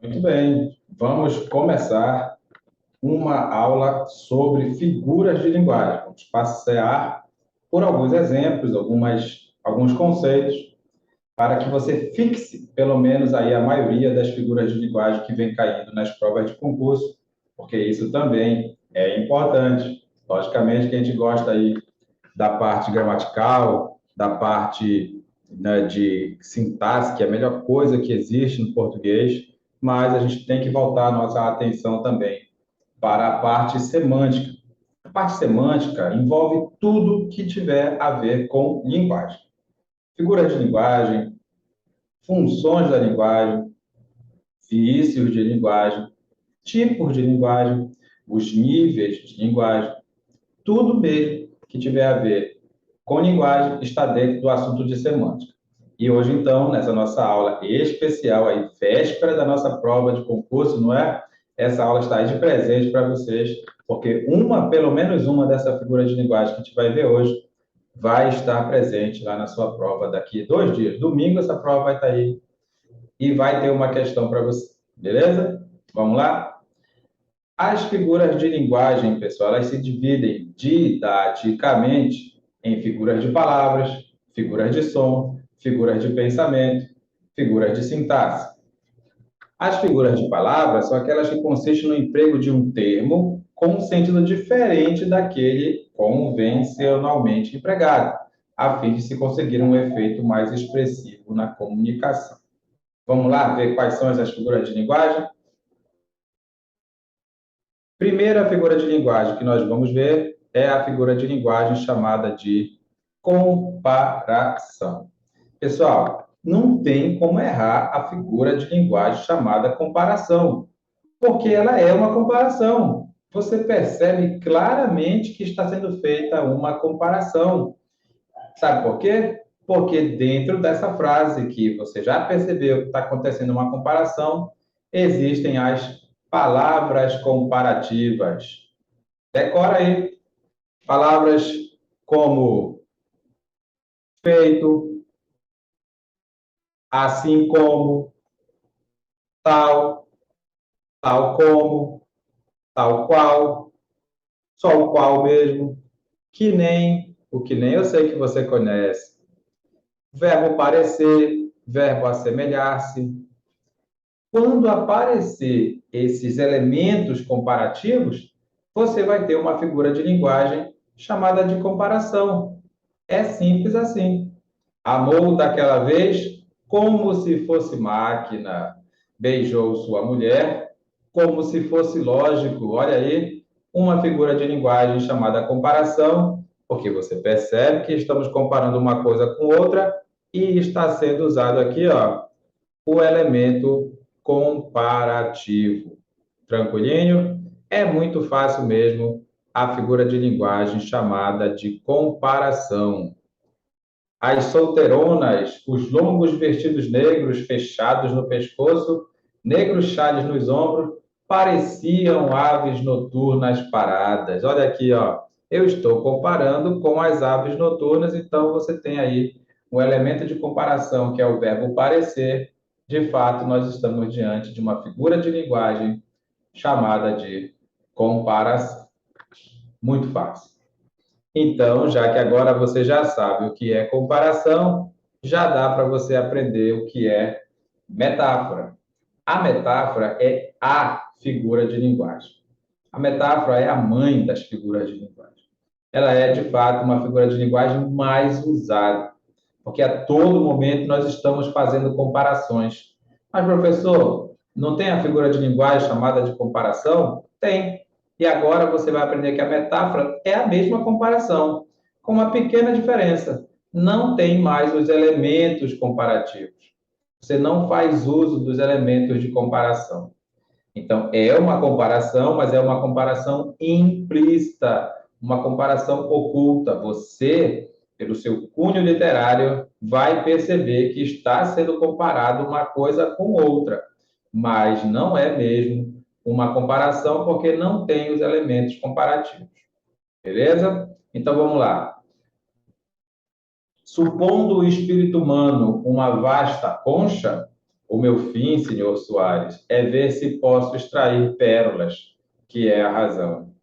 Muito bem, vamos começar uma aula sobre figuras de linguagem. Vamos passear por alguns exemplos, alguns conceitos, para que você fixe, pelo menos, aí a maioria das figuras de linguagem que vem caindo nas provas de concurso, porque isso também é importante. Logicamente que a gente gosta aí da parte gramatical, da parte, né, de sintaxe, que é a melhor coisa que existe no português, mas a gente tem que voltar a nossa atenção também para a parte semântica. A parte semântica envolve tudo que tiver a ver com linguagem. Figuras de linguagem, funções da linguagem, vícios de linguagem, tipos de linguagem, os níveis de linguagem, tudo mesmo que tiver a ver com linguagem está dentro do assunto de semântica. E hoje, então, nessa nossa aula especial, aí, véspera da nossa prova de concurso, não é? Essa aula está aí de presente para vocês, porque pelo menos uma dessa figura de linguagem que a gente vai ver hoje, vai estar presente lá na sua prova daqui a 2 dias. Domingo, essa prova vai estar aí e vai ter uma questão para você, beleza? Vamos lá? As figuras de linguagem, pessoal, elas se dividem didaticamente em figuras de palavras, figuras de som, figuras de pensamento, figuras de sintaxe. As figuras de palavras são aquelas que consistem no emprego de um termo com um sentido diferente daquele convencionalmente empregado, a fim de se conseguir um efeito mais expressivo na comunicação. Vamos lá ver quais são essas figuras de linguagem? Primeira figura de linguagem que nós vamos ver é a figura de linguagem chamada de comparação. Pessoal, não tem como errar a figura de linguagem chamada comparação, porque ela é uma comparação. Você percebe claramente que está sendo feita uma comparação. Sabe por quê? Porque dentro dessa frase que você já percebeu que está acontecendo uma comparação, existem as palavras comparativas. Decora aí palavras como feito, assim como, tal, tal como, tal qual, só o qual mesmo, que nem, o que nem eu sei que você conhece. Verbo parecer, verbo assemelhar-se. Quando aparecer esses elementos comparativos, você vai ter uma figura de linguagem chamada de comparação. É simples assim. Amou daquela vez como se fosse máquina. Beijou sua mulher como se fosse lógico. Olha aí, uma figura de linguagem chamada comparação, porque você percebe que estamos comparando uma coisa com outra e está sendo usado aqui, ó, o elemento comparativo. Tranquilinho? É muito fácil mesmo a figura de linguagem chamada de comparação. As solteironas, os longos vestidos negros fechados no pescoço, negros chales nos ombros, pareciam aves noturnas paradas. Olha aqui, ó. Eu estou comparando com as aves noturnas, então você tem aí um elemento de comparação, que é o verbo parecer. De fato, nós estamos diante de uma figura de linguagem chamada de comparação. Muito fácil. Então, já que agora você já sabe o que é comparação, já dá para você aprender o que é metáfora. A metáfora é a figura de linguagem. A metáfora é a mãe das figuras de linguagem. Ela é, de fato, uma figura de linguagem mais usada, porque a todo momento nós estamos fazendo comparações. Mas, professor, não tem a figura de linguagem chamada de comparação? Tem. E agora você vai aprender que a metáfora é a mesma comparação, com uma pequena diferença. Não tem mais os elementos comparativos. Você não faz uso dos elementos de comparação. Então, é uma comparação, mas é uma comparação implícita, uma comparação oculta. Você, pelo seu cunho literário, vai perceber que está sendo comparado uma coisa com outra, mas não é mesmo uma comparação porque não tem os elementos comparativos. Beleza? Então, vamos lá. Supondo o espírito humano uma vasta concha, O meu fim, senhor Soares, é ver se posso extrair pérolas, que é a razão.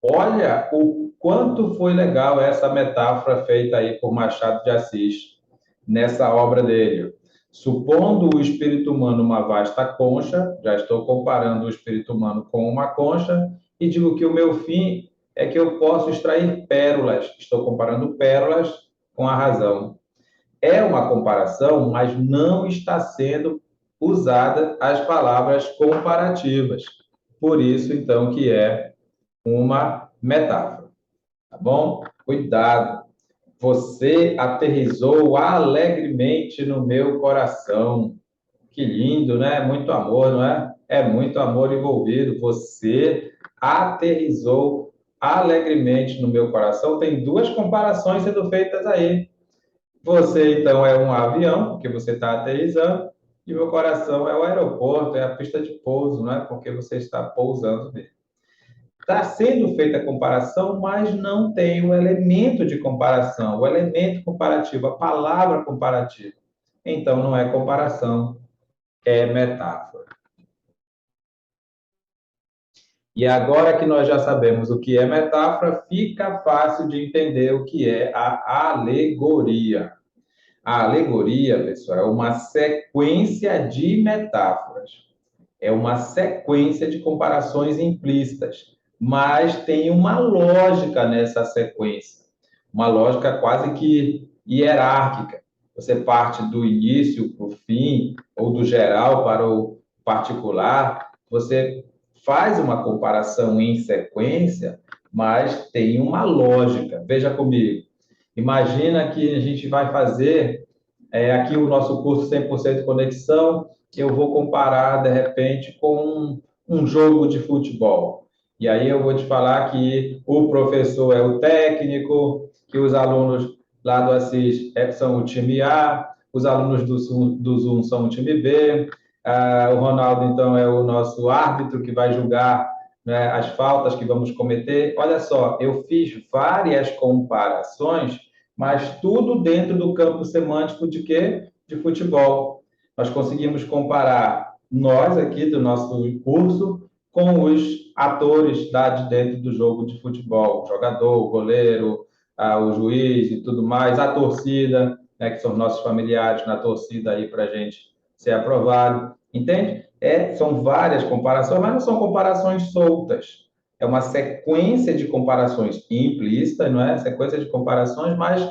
Olha o quanto foi legal essa metáfora feita aí por Machado de Assis, nessa obra dele. Supondo o espírito humano uma vasta concha, já estou comparando o espírito humano com uma concha, e digo que o meu fim é que eu posso extrair pérolas. Estou comparando pérolas com a razão. É uma comparação, mas não está sendo usada as palavras comparativas. Por isso, então, que é uma metáfora, tá bom? Cuidado. Você aterrissou alegremente no meu coração. Que lindo, né? Muito amor, não é? É muito amor envolvido. Você aterrissou alegremente no meu coração. Tem duas comparações sendo feitas aí. Você, então, é um avião, porque você está aterrissando, e meu coração é o aeroporto, é a pista de pouso, não é? Porque você está pousando nele. Está sendo feita a comparação, mas não tem o elemento de comparação, o elemento comparativo, a palavra comparativa. Então, não é comparação, é metáfora. E agora que nós já sabemos o que é metáfora, fica fácil de entender o que é a alegoria. A alegoria, pessoal, é uma sequência de metáforas. É uma sequência de comparações implícitas, mas tem uma lógica nessa sequência, uma lógica quase que hierárquica. Você parte do início para o fim, ou do geral para o particular, você faz uma comparação em sequência, mas tem uma lógica. Veja comigo. Imagina que a gente vai fazer aqui o nosso curso 100% conexão, eu vou comparar, de repente, com um jogo de futebol. E aí eu vou te falar que o professor é o técnico, que os alunos lá do Assis são o time A, os alunos do Zoom são o time B, o Ronaldo, então, é o nosso árbitro que vai julgar, né, as faltas que vamos cometer. Olha só, eu fiz várias comparações, mas tudo dentro do campo semântico de quê? De futebol. Nós conseguimos comparar nós aqui do nosso curso com os atores lá de dentro do jogo de futebol, o jogador, o goleiro, o juiz e tudo mais, a torcida, né, que são nossos familiares na torcida aí para a gente ser aprovado. Entende? São várias comparações, mas não são comparações soltas. É uma sequência de comparações implícitas, não é? Sequência de comparações, mas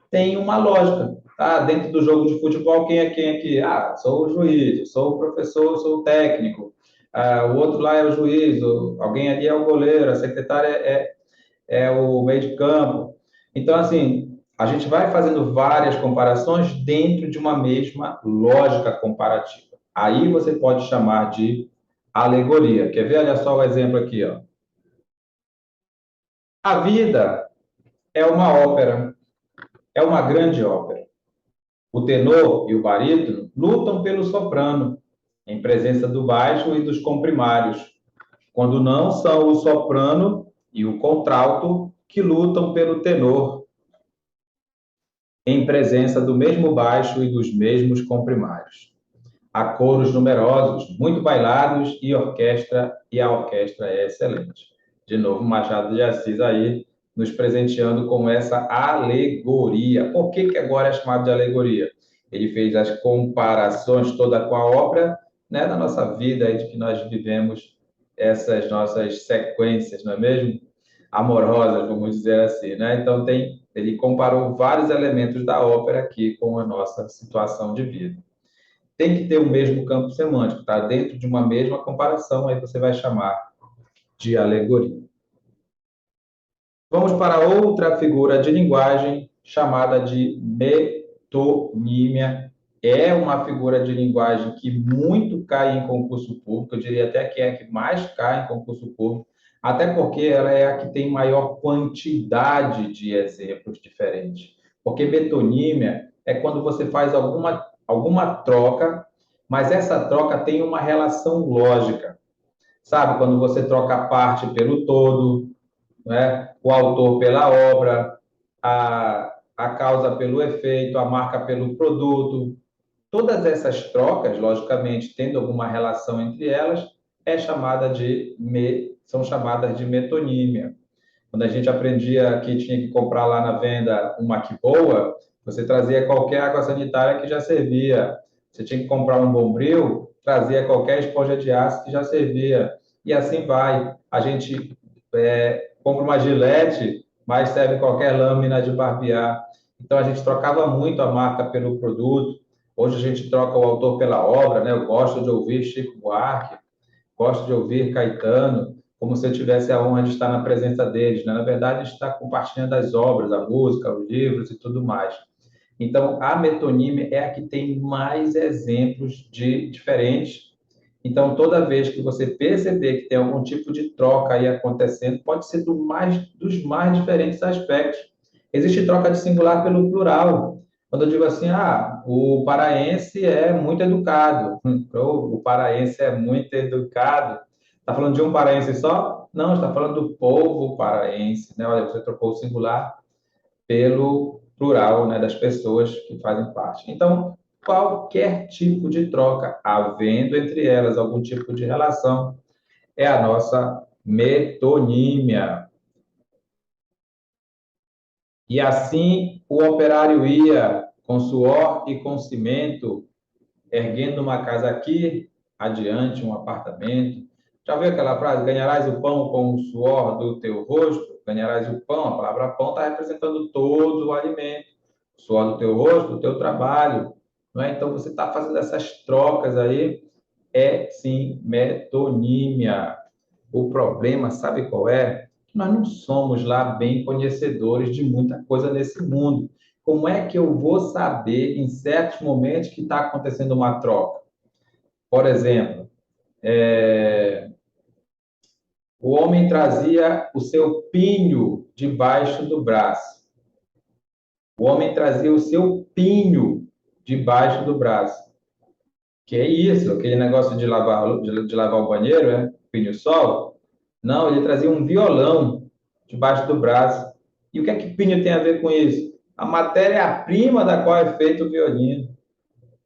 tem uma lógica. Ah, dentro do jogo de futebol, quem é quem aqui? Ah, sou o juiz, sou o professor, sou o técnico. O outro lá é o juiz, alguém ali é o goleiro, a secretária é o meio de campo. Então, assim, a gente vai fazendo várias comparações dentro de uma mesma lógica comparativa. Aí você pode chamar de alegoria. Quer ver? Olha só o exemplo aqui, ó. A vida é uma ópera, é uma grande ópera. O tenor e o barítono lutam pelo soprano, em presença do baixo e dos comprimários, quando não são o soprano e o contralto que lutam pelo tenor, em presença do mesmo baixo e dos mesmos comprimários. Há coros numerosos, muito bailados e a orquestra é excelente. De novo, Machado de Assis aí nos presenteando com essa alegoria. Por que, que agora é chamado de alegoria? Ele fez as comparações toda com a obra, né, da nossa vida aí de que nós vivemos essas nossas sequências, não é mesmo? Amorosas, vamos dizer assim, né? Então ele comparou vários elementos da ópera aqui com a nossa situação de vida. Tem que ter o mesmo campo semântico, tá? Dentro de uma mesma comparação, aí você vai chamar de alegoria. Vamos para outra figura de linguagem chamada de metonímia. É uma figura de linguagem que muito cai em concurso público, eu diria até que é a que mais cai em concurso público, até porque ela é a que tem maior quantidade de exemplos diferentes. Porque metonímia é quando você faz alguma troca, mas essa troca tem uma relação lógica. Sabe? Quando você troca a parte pelo todo, né? O autor pela obra, a causa pelo efeito, a marca pelo produto. Todas essas trocas, logicamente, tendo alguma relação entre elas, são chamadas de metonímia. Quando a gente aprendia que tinha que comprar lá na venda uma que boa, você trazia qualquer água sanitária que já servia. Você tinha que comprar um Bombril, trazia qualquer esponja de aço que já servia. E assim vai. A gente compra uma Gillette, mas serve qualquer lâmina de barbear. Então a gente trocava muito a marca pelo produto. Hoje a gente troca o autor pela obra, né? Eu gosto de ouvir Chico Buarque, gosto de ouvir Caetano, como se eu tivesse a honra de estar na presença deles, né? Na verdade, a gente está compartilhando as obras, a música, os livros e tudo mais. Então, a metonímia é a que tem mais exemplos de diferentes. Então, toda vez que você perceber que tem algum tipo de troca aí acontecendo, pode ser dos mais diferentes aspectos. Existe troca de singular pelo plural. Quando eu digo assim, o paraense é muito educado, ou o paraense é muito educado, está falando de um paraense só? Não, está falando do povo paraense, né? Olha, você trocou o singular pelo plural, né, das pessoas que fazem parte. Então, qualquer tipo de troca, havendo entre elas algum tipo de relação, é a nossa metonímia. E assim o operário ia com suor e com cimento, erguendo uma casa aqui, adiante um apartamento. Já viu aquela frase? Ganharás o pão com o suor do teu rosto? Ganharás o pão. A palavra pão está representando todo o alimento. O suor do teu rosto, do teu trabalho. Não é? Então, você está fazendo essas trocas aí. É, sim, metonímia. O problema, sabe qual é? Nós não somos lá bem conhecedores de muita coisa nesse mundo. Como é que eu vou saber, em certos momentos, que está acontecendo uma troca? Por exemplo, o homem trazia o seu pinho debaixo do braço. O homem trazia o seu pinho debaixo do braço. Que é isso? Aquele negócio de lavar o banheiro, é? Pinho-sol? Não, ele trazia um violão debaixo do braço. E o que é que pinho tem a ver com isso? A matéria-prima da qual é feito o violino.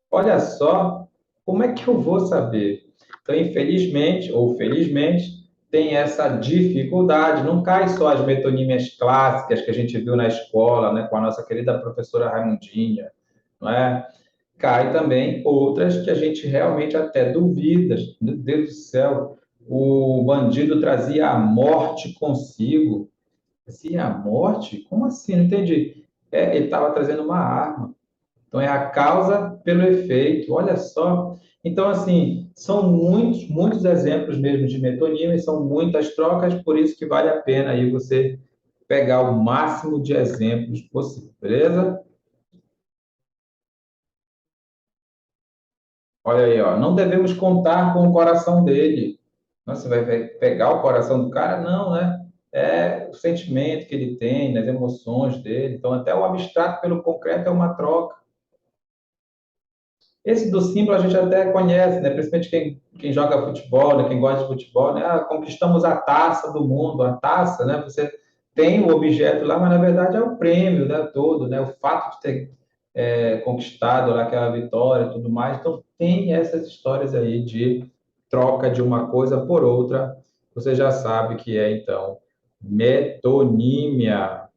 Olha só, como é que eu vou saber? Então, infelizmente ou felizmente, tem essa dificuldade. Não cai só as metonímias clássicas que a gente viu na escola, né, com a nossa querida professora Raimundinha, não é? Cai também outras que a gente realmente até duvida. Meu Deus do céu, o bandido trazia a morte consigo. Trazia a morte? Como assim? Não entendi. Ele estava trazendo uma arma. Então, é a causa pelo efeito, olha só. Então, assim, são muitos exemplos mesmo de metonímia, e são muitas trocas, por isso que vale a pena aí você pegar o máximo de exemplos possível, beleza? Olha aí, ó, não devemos contar com o coração dele. Nossa, você vai pegar o coração do cara? Não, né? É o sentimento que ele tem, as emoções dele. Então, até o abstrato pelo concreto é uma troca. Esse do símbolo a gente até conhece, né? Principalmente quem joga futebol, né? Quem gosta de futebol, né? Conquistamos a taça do mundo, a taça, né? Você tem o objeto lá, mas na verdade é o prêmio, né? Todo, né? O fato de ter conquistado lá aquela vitória e tudo mais. Então tem essas histórias aí de troca de uma coisa por outra. Você já sabe que é então metonímia.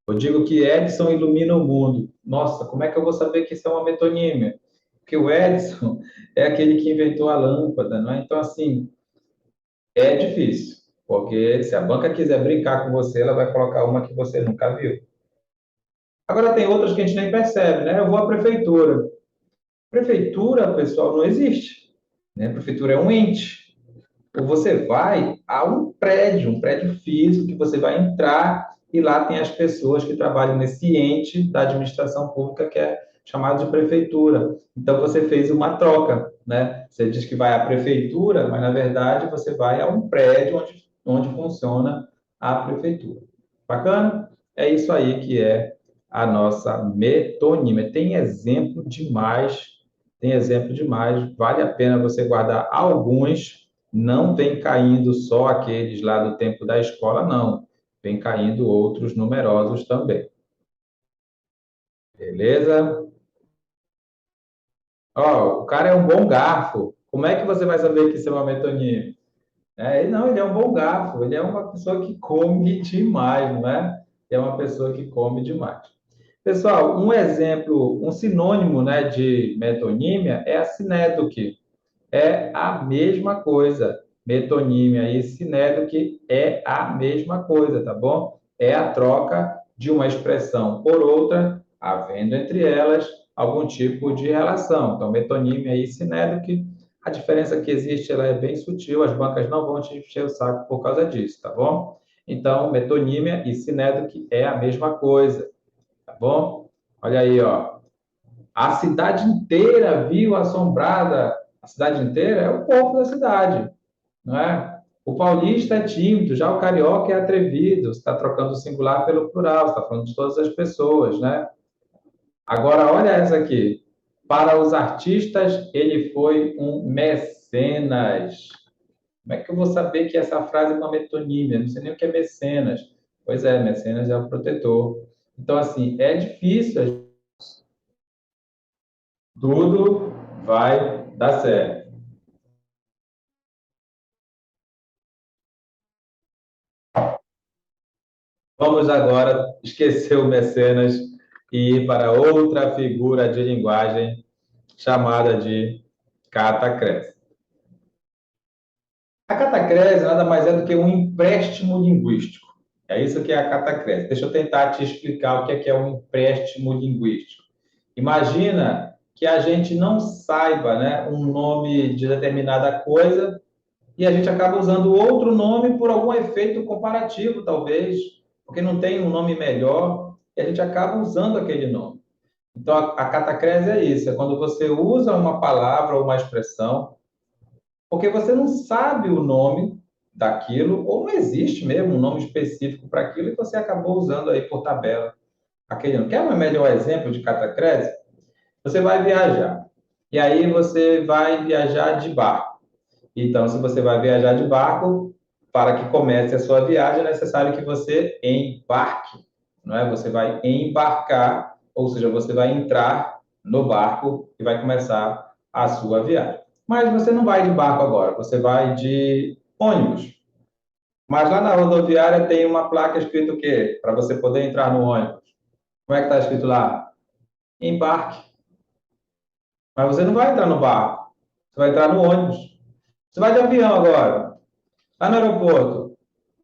Eu digo que Edson ilumina o mundo. Nossa, como é que eu vou saber que isso é uma metonímia? Porque o Edson é aquele que inventou a lâmpada, não é? Então, assim, é difícil, porque se a banca quiser brincar com você, ela vai colocar uma que você nunca viu. Agora, tem outras que a gente nem percebe, né? Eu vou à prefeitura. Prefeitura, pessoal, não existe, né? Prefeitura é um ente. Ou você vai a um prédio físico, que você vai entrar e lá tem as pessoas que trabalham nesse ente da administração pública que é chamado de prefeitura. Então você fez uma troca, né? Você diz que vai à prefeitura, mas na verdade você vai a um prédio onde funciona a prefeitura. Bacana? É isso aí que é a nossa metonímia. Tem exemplo demais. Vale a pena você guardar alguns. Não vem caindo só aqueles lá do tempo da escola, não. Vem caindo outros numerosos também. Beleza? Ó, o cara é um bom garfo. Como é que você vai saber que isso é uma metonímia? Não, ele é um bom garfo. Ele é uma pessoa que come demais, não é? É uma pessoa que come demais. Pessoal, um exemplo, um sinônimo, né, de metonímia é a sinédoque. É a mesma coisa. Metonímia e sinédoque é a mesma coisa, tá bom? É a troca de uma expressão por outra, havendo entre elas algum tipo de relação. Então, metonímia e sinédoque, a diferença que existe, ela é bem sutil, as bancas não vão te encher o saco por causa disso, tá bom? Então, metonímia e sinédoque é a mesma coisa, tá bom? Olha aí, ó. A cidade inteira viu assombrada. A cidade inteira é o povo da cidade, não é? O paulista é tímido, já o carioca é atrevido. Você está trocando o singular pelo plural, você está falando de todas as pessoas, né? Agora, olha essa aqui. Para os artistas, ele foi um mecenas. Como é que eu vou saber que essa frase é uma metonímia? Não sei nem o que é mecenas. Pois é, mecenas é o protetor. Então, assim, é difícil. Tudo vai dar certo. Vamos agora esquecer o mecenas e ir para outra figura de linguagem chamada de catacrese. A catacrese nada mais é do que um empréstimo linguístico. É isso que é a catacrese. Deixa eu tentar te explicar o que é um empréstimo linguístico. Imagina que a gente não saiba, né, um nome de determinada coisa e a gente acaba usando outro nome por algum efeito comparativo, talvez, porque não tem um nome melhor, e a gente acaba usando aquele nome. Então, a catacrese é isso, é quando você usa uma palavra ou uma expressão, porque você não sabe o nome daquilo, ou não existe mesmo um nome específico para aquilo, e você acabou usando aí por tabela aquele nome. Quer um melhor exemplo de catacrese? Você vai viajar, e aí você vai viajar de barco. Então, se você vai viajar de barco, para que comece a sua viagem, é necessário que você embarque, não é? Você vai embarcar, ou seja, você vai entrar no barco e vai começar a sua viagem. Mas você não vai de barco agora, você vai de ônibus. Mas lá na rodoviária tem uma placa escrito o quê? Para você poder entrar no ônibus. Como é que está escrito lá? Embarque. Mas você não vai entrar no barco, você vai entrar no ônibus. Você vai de avião agora. Lá no aeroporto,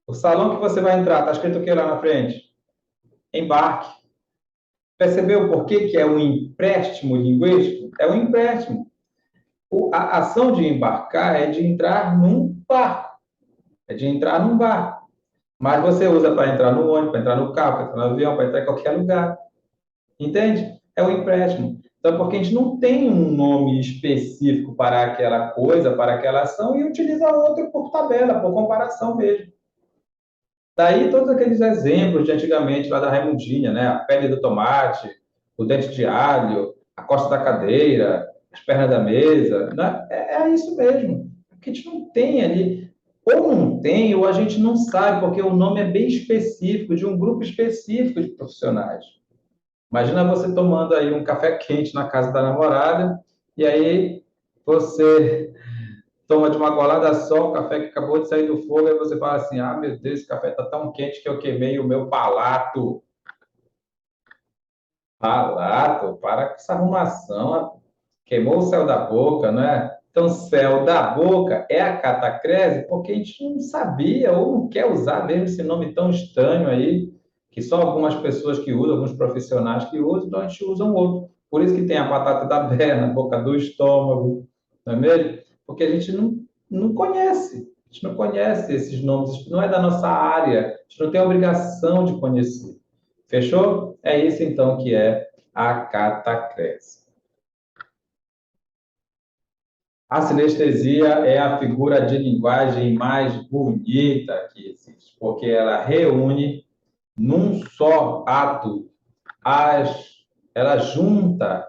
o salão que você vai entrar, está escrito o que lá na frente? Embarque. Percebeu por que é um empréstimo linguístico? É um empréstimo. A ação de embarcar é de entrar num barco. É de entrar num barco. Mas você usa para entrar no ônibus, para entrar no carro, para entrar no avião, para entrar em qualquer lugar. Entende? É um empréstimo. Então, porque a gente não tem um nome específico para aquela coisa, para aquela ação, e utiliza outro por tabela, por comparação mesmo. Daí todos aqueles exemplos de antigamente lá da Raimundinha, né? A pele do tomate, o dente de alho, a costa da cadeira, as pernas da mesa, né? É isso mesmo. Porque a gente não tem ali, ou não tem, ou a gente não sabe, porque o nome é bem específico, de um grupo específico de profissionais. Imagina você tomando aí um café quente na casa da namorada, e aí você toma de uma golada só o café que acabou de sair do fogo, aí você fala assim: ah, meu Deus, esse café está tão quente que eu queimei o meu palato. Palato, para com essa arrumação, queimou o céu da boca, não é? Então, céu da boca é a catacrese porque a gente não sabia ou não quer usar mesmo esse nome tão estranho aí, que só algumas pessoas que usam, alguns profissionais que usam, então a gente usa um outro. Por isso que tem a batata da perna, a boca do estômago, não é mesmo? Porque a gente não conhece, a gente não conhece esses nomes, isso não é da nossa área, a gente não tem a obrigação de conhecer. Fechou? É isso então que é a catacrese. A sinestesia é a figura de linguagem mais bonita que existe, porque ela reúne num só ato ela junta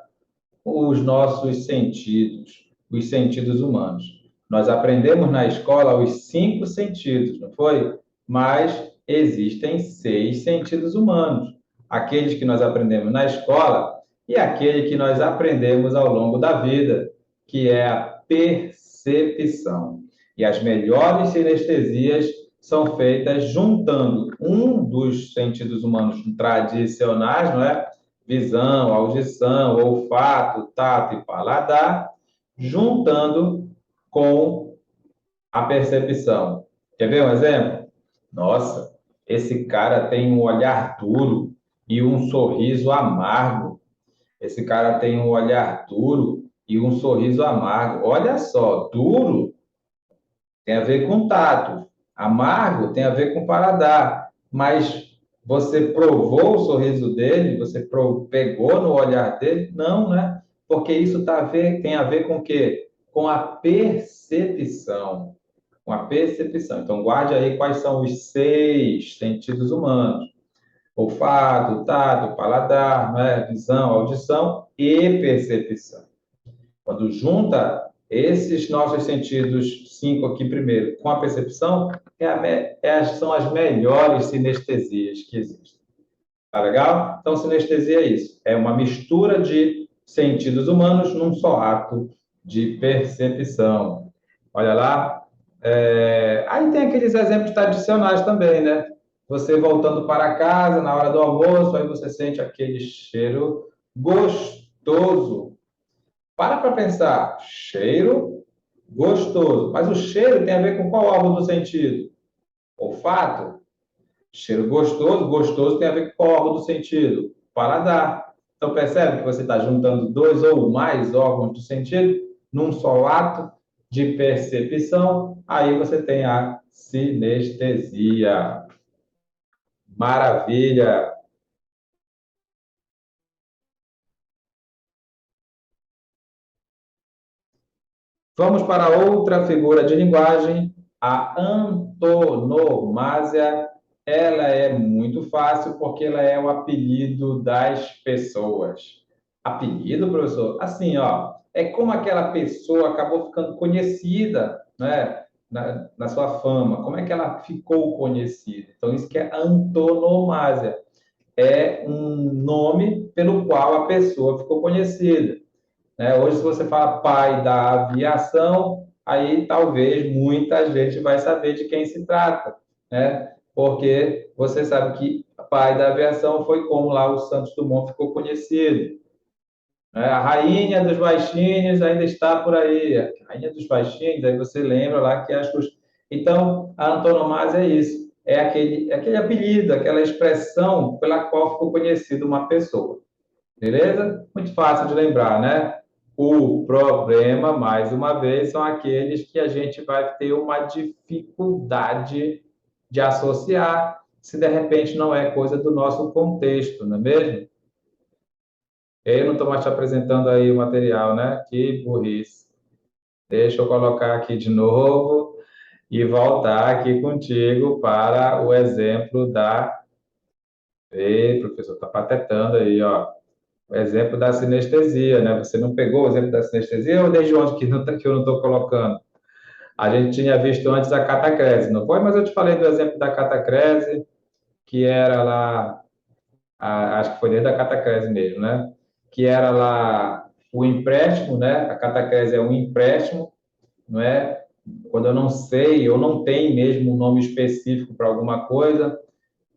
os nossos sentidos, os sentidos humanos. Nós aprendemos na escola os 5 sentidos, não foi? Mas existem 6 sentidos humanos. Aqueles que nós aprendemos na escola e aquele que nós aprendemos ao longo da vida, que é a percepção. E as melhores sinestesias são feitas juntando um dos sentidos humanos tradicionais, não é? Visão, audição, olfato, tato e paladar, juntando com a percepção. Quer ver um exemplo? Nossa, esse cara tem um olhar duro e um sorriso amargo. Esse cara tem um olhar duro e um sorriso amargo. Olha só, duro tem a ver com tato, amargo tem a ver com paladar, mas você provou o sorriso dele, você pegou no olhar dele? Não, né? Porque isso tem a ver com o quê? Com a percepção. Com a percepção. Então, guarde aí quais são os 6 sentidos humanos: olfato, tato, paladar, né? Visão, audição e percepção. Quando junta esses nossos sentidos 5 aqui primeiro com a percepção, são as melhores sinestesias que existem. Tá legal? Então, sinestesia é isso. É uma mistura de sentidos humanos num só ato de percepção. Olha lá. Aí tem aqueles exemplos tradicionais também, né? Você voltando para casa na hora do almoço, aí você sente aquele cheiro gostoso. Para pensar, cheiro gostoso. Mas o cheiro tem a ver com qual órgão do sentido? Olfato. Cheiro gostoso, gostoso tem a ver com qual órgão do sentido? Paladar. Então percebe que você está juntando 2 ou mais órgãos do sentido num só ato de percepção. Aí você tem a sinestesia. Maravilha! Vamos para outra figura de linguagem, a antonomásia. Ela é muito fácil porque ela é o apelido das pessoas. Apelido, professor? Assim, ó, é como aquela pessoa acabou ficando conhecida, né, na sua fama. Como é que ela ficou conhecida? Então, isso que é antonomásia. É um nome pelo qual a pessoa ficou conhecida, né? Hoje, se você fala pai da aviação, aí talvez muita gente vai saber de quem se trata, né? Porque você sabe que pai da aviação foi como lá o Santos Dumont ficou conhecido, né? A rainha dos baixinhos ainda está por aí. A rainha dos baixinhos, aí você lembra lá que as coisas. Então, a antonomásia é isso. É aquele apelido, aquela expressão pela qual ficou conhecida uma pessoa. Beleza? Muito fácil de lembrar, né? O problema, mais uma vez, são aqueles que a gente vai ter uma dificuldade de associar, se de repente não é coisa do nosso contexto, não é mesmo? Eu não estou mais te apresentando aí o material, né? Que burrice. Deixa eu colocar aqui de novo e voltar aqui contigo para o exemplo da. Ei, professor, está patetando aí, ó. O exemplo da sinestesia, né? Você não pegou o exemplo da sinestesia ou desde onde que eu não estou colocando? A gente tinha visto antes a catacrese, não foi? Mas eu te falei do exemplo da catacrese, que era lá, acho que foi desde a catacrese mesmo, né? Que era lá o empréstimo, né? A catacrese é um empréstimo, não é? Quando eu não sei, ou não tem mesmo um nome específico para alguma coisa.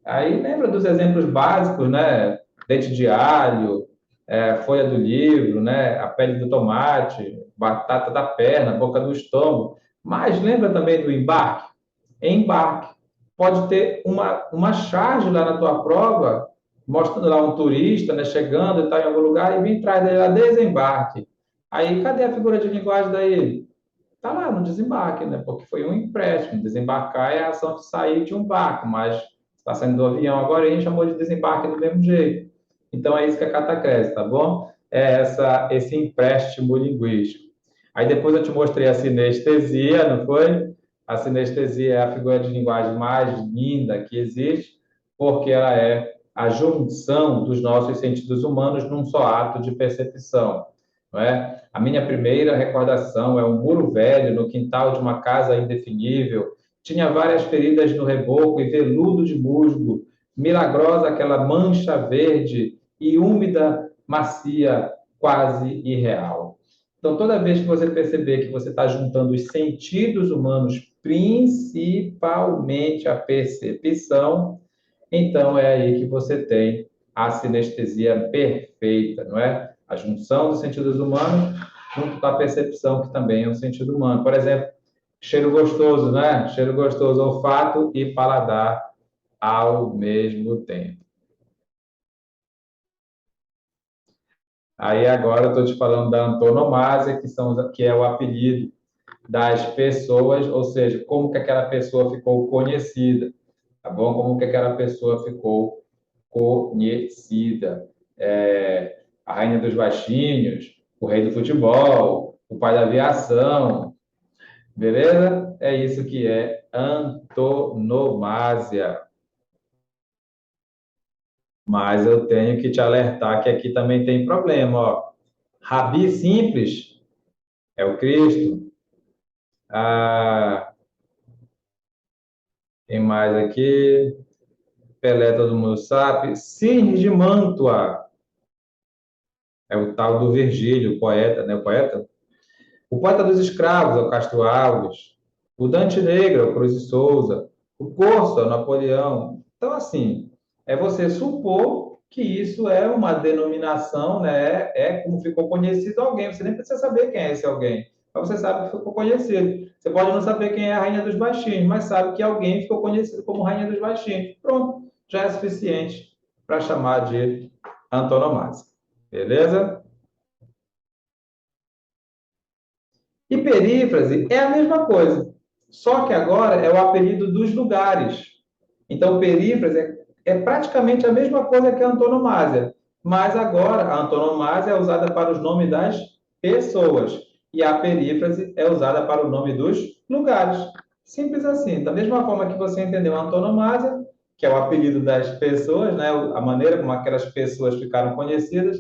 Aí lembra dos exemplos básicos, né? Dente de alho, folha do livro, né? A pele do tomate, batata da perna, boca do estômago. Mas lembra também do embarque? Embarque. Pode ter uma charge lá na tua prova, mostrando lá um turista, né, chegando e tal em algum lugar, e vem atrás dele lá, desembarque. Aí, cadê a figura de linguagem daí? Está lá no desembarque, né? Porque foi um empréstimo. Desembarcar é a ação de sair de um barco, mas está saindo do avião agora e a gente chamou de desembarque do mesmo jeito. Então é isso que é catacrese, tá bom? Esse empréstimo linguístico. Aí depois eu te mostrei a sinestesia, não foi? A sinestesia é a figura de linguagem mais linda que existe, porque ela é a junção dos nossos sentidos humanos num só ato de percepção, não é? A minha primeira recordação é um muro velho no quintal de uma casa indefinível. Tinha várias feridas no reboco e veludo de musgo. Milagrosa aquela mancha verde e úmida macia, quase irreal. Então, toda vez que você perceber que você está juntando os sentidos humanos, principalmente a percepção, então é aí que você tem a sinestesia perfeita, não é? A junção dos sentidos humanos junto com a percepção, que também é um sentido humano. Por exemplo, cheiro gostoso, né? Cheiro gostoso, olfato e paladar ao mesmo tempo. Aí agora eu estou te falando da antonomásia, que é o apelido das pessoas, ou seja, como que aquela pessoa ficou conhecida, tá bom? Como que aquela pessoa ficou conhecida. A rainha dos baixinhos, o rei do futebol, o pai da aviação, beleza? É isso que é antonomásia. Mas eu tenho que te alertar que aqui também tem problema, ó. Rabi simples é o Cristo. Ah, tem mais aqui. Pelé, todo mundo sabe. Cisne de Mantua é o tal do Virgílio, o poeta, né? O poeta dos escravos é o Castro Alves. O Dante Negro é o Cruz de Souza. O Corso é o Napoleão. Então, assim, é você supor que isso é uma denominação, né? É como ficou conhecido alguém. Você nem precisa saber quem é esse alguém. Mas você sabe que ficou conhecido. Você pode não saber quem é a Rainha dos Baixinhos, mas sabe que alguém ficou conhecido como Rainha dos Baixinhos. Pronto, já é suficiente para chamar de antonomásia. Beleza? E perífrase é a mesma coisa, só que agora é o apelido dos lugares. Então, perífrase é praticamente a mesma coisa que a antonomásia, mas agora a antonomásia é usada para os nomes das pessoas e a perífrase é usada para o nome dos lugares. Simples assim. Da mesma forma que você entendeu a antonomásia, que é o apelido das pessoas, né? A maneira como aquelas pessoas ficaram conhecidas,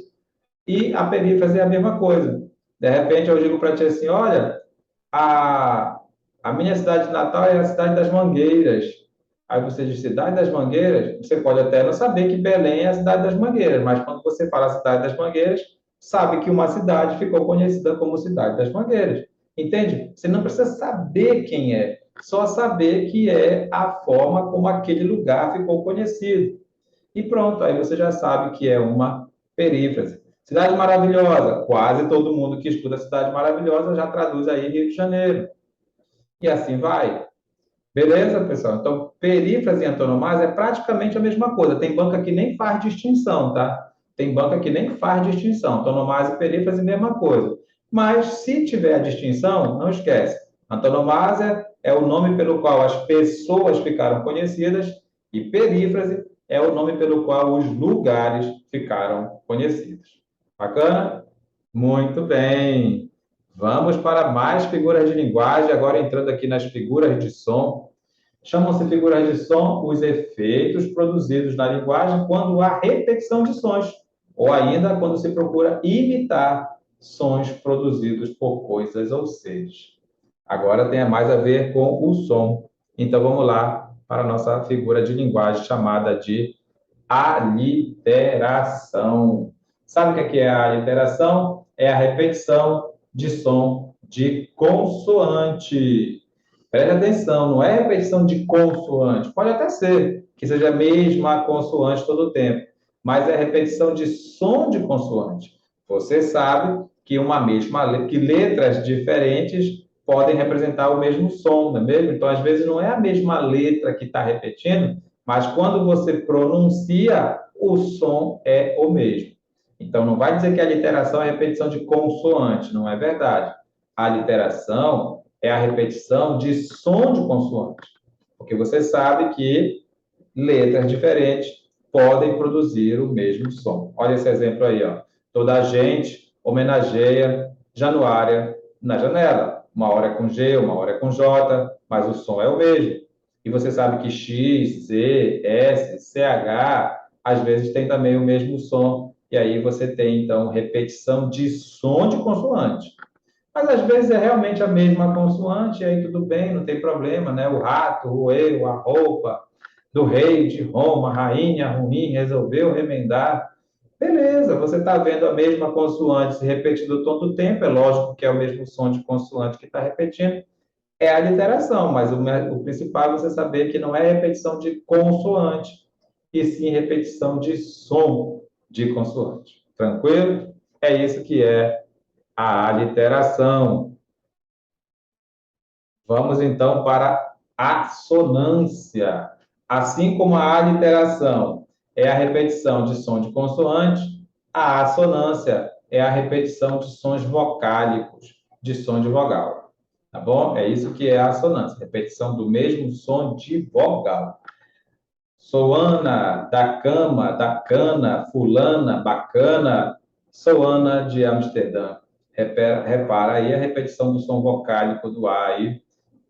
e a perífrase é a mesma coisa. De repente, eu digo para ti assim: olha, a, a minha cidade de natal é a cidade das Mangueiras. Aí você diz cidade das Mangueiras, você pode até não saber que Belém é a cidade das Mangueiras, mas quando você fala cidade das Mangueiras, sabe que uma cidade ficou conhecida como cidade das Mangueiras. Entende? Você não precisa saber quem é, só saber que é a forma como aquele lugar ficou conhecido. E pronto, aí você já sabe que é uma perífrase. Cidade Maravilhosa, quase todo mundo que estuda Cidade Maravilhosa já traduz aí Rio de Janeiro. E assim vai. Beleza, pessoal? Então, perífrase e antonomásia é praticamente a mesma coisa. Tem banca que nem faz distinção, tá? Tem banca que nem faz distinção. Antonomásia e perífrase, mesma coisa. Mas, se tiver a distinção, não esquece. Antonomásia é o nome pelo qual as pessoas ficaram conhecidas e perífrase é o nome pelo qual os lugares ficaram conhecidos. Bacana? Muito bem. Vamos para mais figuras de linguagem, agora entrando aqui nas figuras de som. Chamam-se figuras de som os efeitos produzidos na linguagem quando há repetição de sons, ou ainda quando se procura imitar sons produzidos por coisas ou seres. Agora tem mais a ver com o som. Então vamos lá para a nossa figura de linguagem chamada de aliteração. Sabe o que é a aliteração? É a repetição de som de consoante. Preste atenção, não é repetição de consoante. Pode até ser que seja a mesma consoante todo o tempo, mas é repetição de som de consoante. Você sabe que que letras diferentes podem representar o mesmo som, não é mesmo? Então, às vezes, não é a mesma letra que está repetindo, mas quando você pronuncia, o som é o mesmo. Então, não vai dizer que a literação é repetição de consoante, não é verdade. A literação é a repetição de som de consoante, porque você sabe que letras diferentes podem produzir o mesmo som. Olha esse exemplo aí, ó. Toda gente homenageia Januária na janela. Uma hora é com G, uma hora é com J, mas o som é o mesmo. E você sabe que X, Z, S, CH, às vezes tem também o mesmo som. E aí você tem, então, repetição de som de consoante. Mas às vezes é realmente a mesma consoante, e aí tudo bem, não tem problema, né? O rato, o eu, a roupa do rei de Roma, rainha ruim, resolveu remendar. Beleza, você está vendo a mesma consoante se repetindo todo o tempo, é lógico que é o mesmo som de consoante que está repetindo, é a literação, mas o principal é você saber que não é repetição de consoante, e sim repetição de som de consoante. Tranquilo? É isso que é a aliteração. Vamos então para a assonância. Assim como a aliteração é a repetição de som de consoante, a assonância é a repetição de sons vocálicos, de som de vogal. Tá bom? É isso que é a assonância, repetição do mesmo som de vogal. Soana, da cama, da cana, fulana, bacana, Soana de Amsterdã. Repara aí a repetição do som vocálico do A aí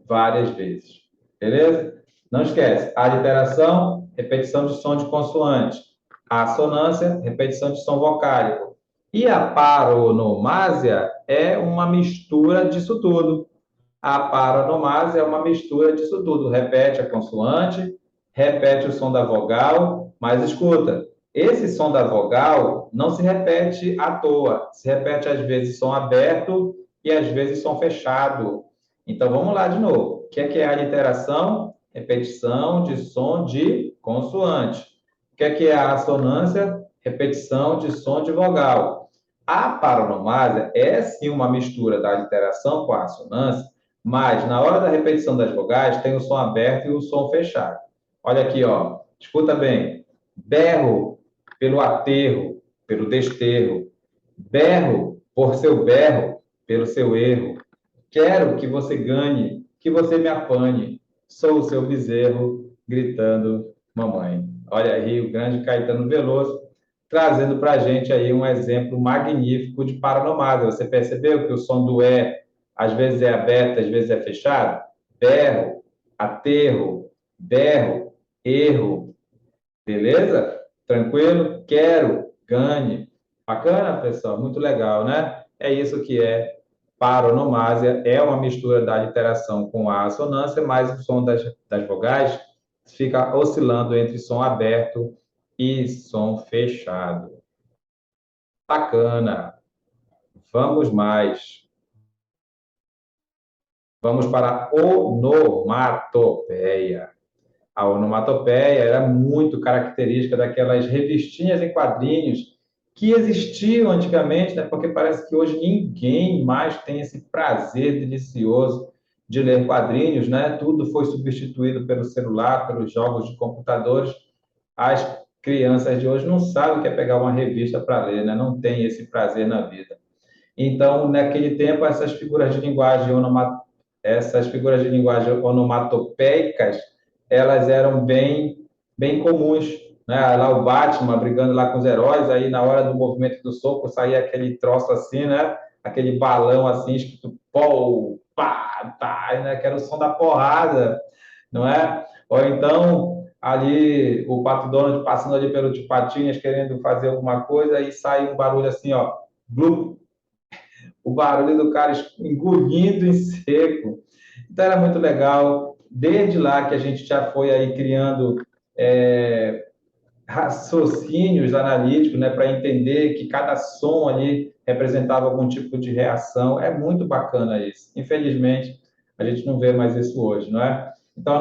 várias vezes. Beleza? Não esquece, a literação, repetição de som de consoante. A assonância, repetição de som vocálico. E a paronomásia é uma mistura disso tudo. A paronomásia é uma mistura disso tudo. Repete a consoante, repete o som da vogal, mas escuta, esse som da vogal não se repete à toa. Se repete às vezes som aberto e às vezes som fechado. Então vamos lá de novo. O que é a literação? Repetição de som de consoante. O que é a assonância? Repetição de som de vogal. A paronomásia é sim uma mistura da literação com a assonância, mas na hora da repetição das vogais tem o som aberto e o som fechado. Olha aqui, ó. Escuta bem. Berro pelo aterro, pelo desterro. Berro por seu berro, pelo seu erro. Quero que você ganhe, que você me apanhe. Sou o seu bezerro, gritando mamãe. Olha aí o grande Caetano Veloso trazendo para a gente aí um exemplo magnífico de paronomásia. Você percebeu que o som do E às vezes é aberto, às vezes é fechado? Berro, aterro, berro, erro. Beleza? Tranquilo? Quero, ganhe. Bacana, pessoal? Muito legal, né? É isso que é paronomásia. É uma mistura da literação com a assonância, mas o som das vogais fica oscilando entre som aberto e som fechado. Bacana. Vamos mais. Vamos para a onomatopeia. A onomatopeia era muito característica daquelas revistinhas em quadrinhos que existiam antigamente, né? Porque parece que hoje ninguém mais tem esse prazer delicioso de ler quadrinhos, né? Tudo foi substituído pelo celular, pelos jogos de computadores. As crianças de hoje não sabem o que é pegar uma revista para ler, né? Não tem esse prazer na vida. Então, naquele tempo, essas figuras de linguagem onomatopeicas, elas eram bem comuns, né? Lá o Batman brigando lá com os heróis, aí na hora do movimento do soco saía aquele troço assim, né? Aquele balão assim, escrito pô, pá, tá, né? Que era o som da porrada, não é? Ou então ali o Pato Donald passando ali pelo Tio Patinhas querendo fazer alguma coisa e sai um barulho assim, ó, blup, o barulho do cara engolindo em seco. Então era muito legal. Desde lá que a gente já foi aí criando raciocínios analíticos, né, para entender que cada som ali representava algum tipo de reação. É muito bacana isso. Infelizmente, a gente não vê mais isso hoje, não é? Então,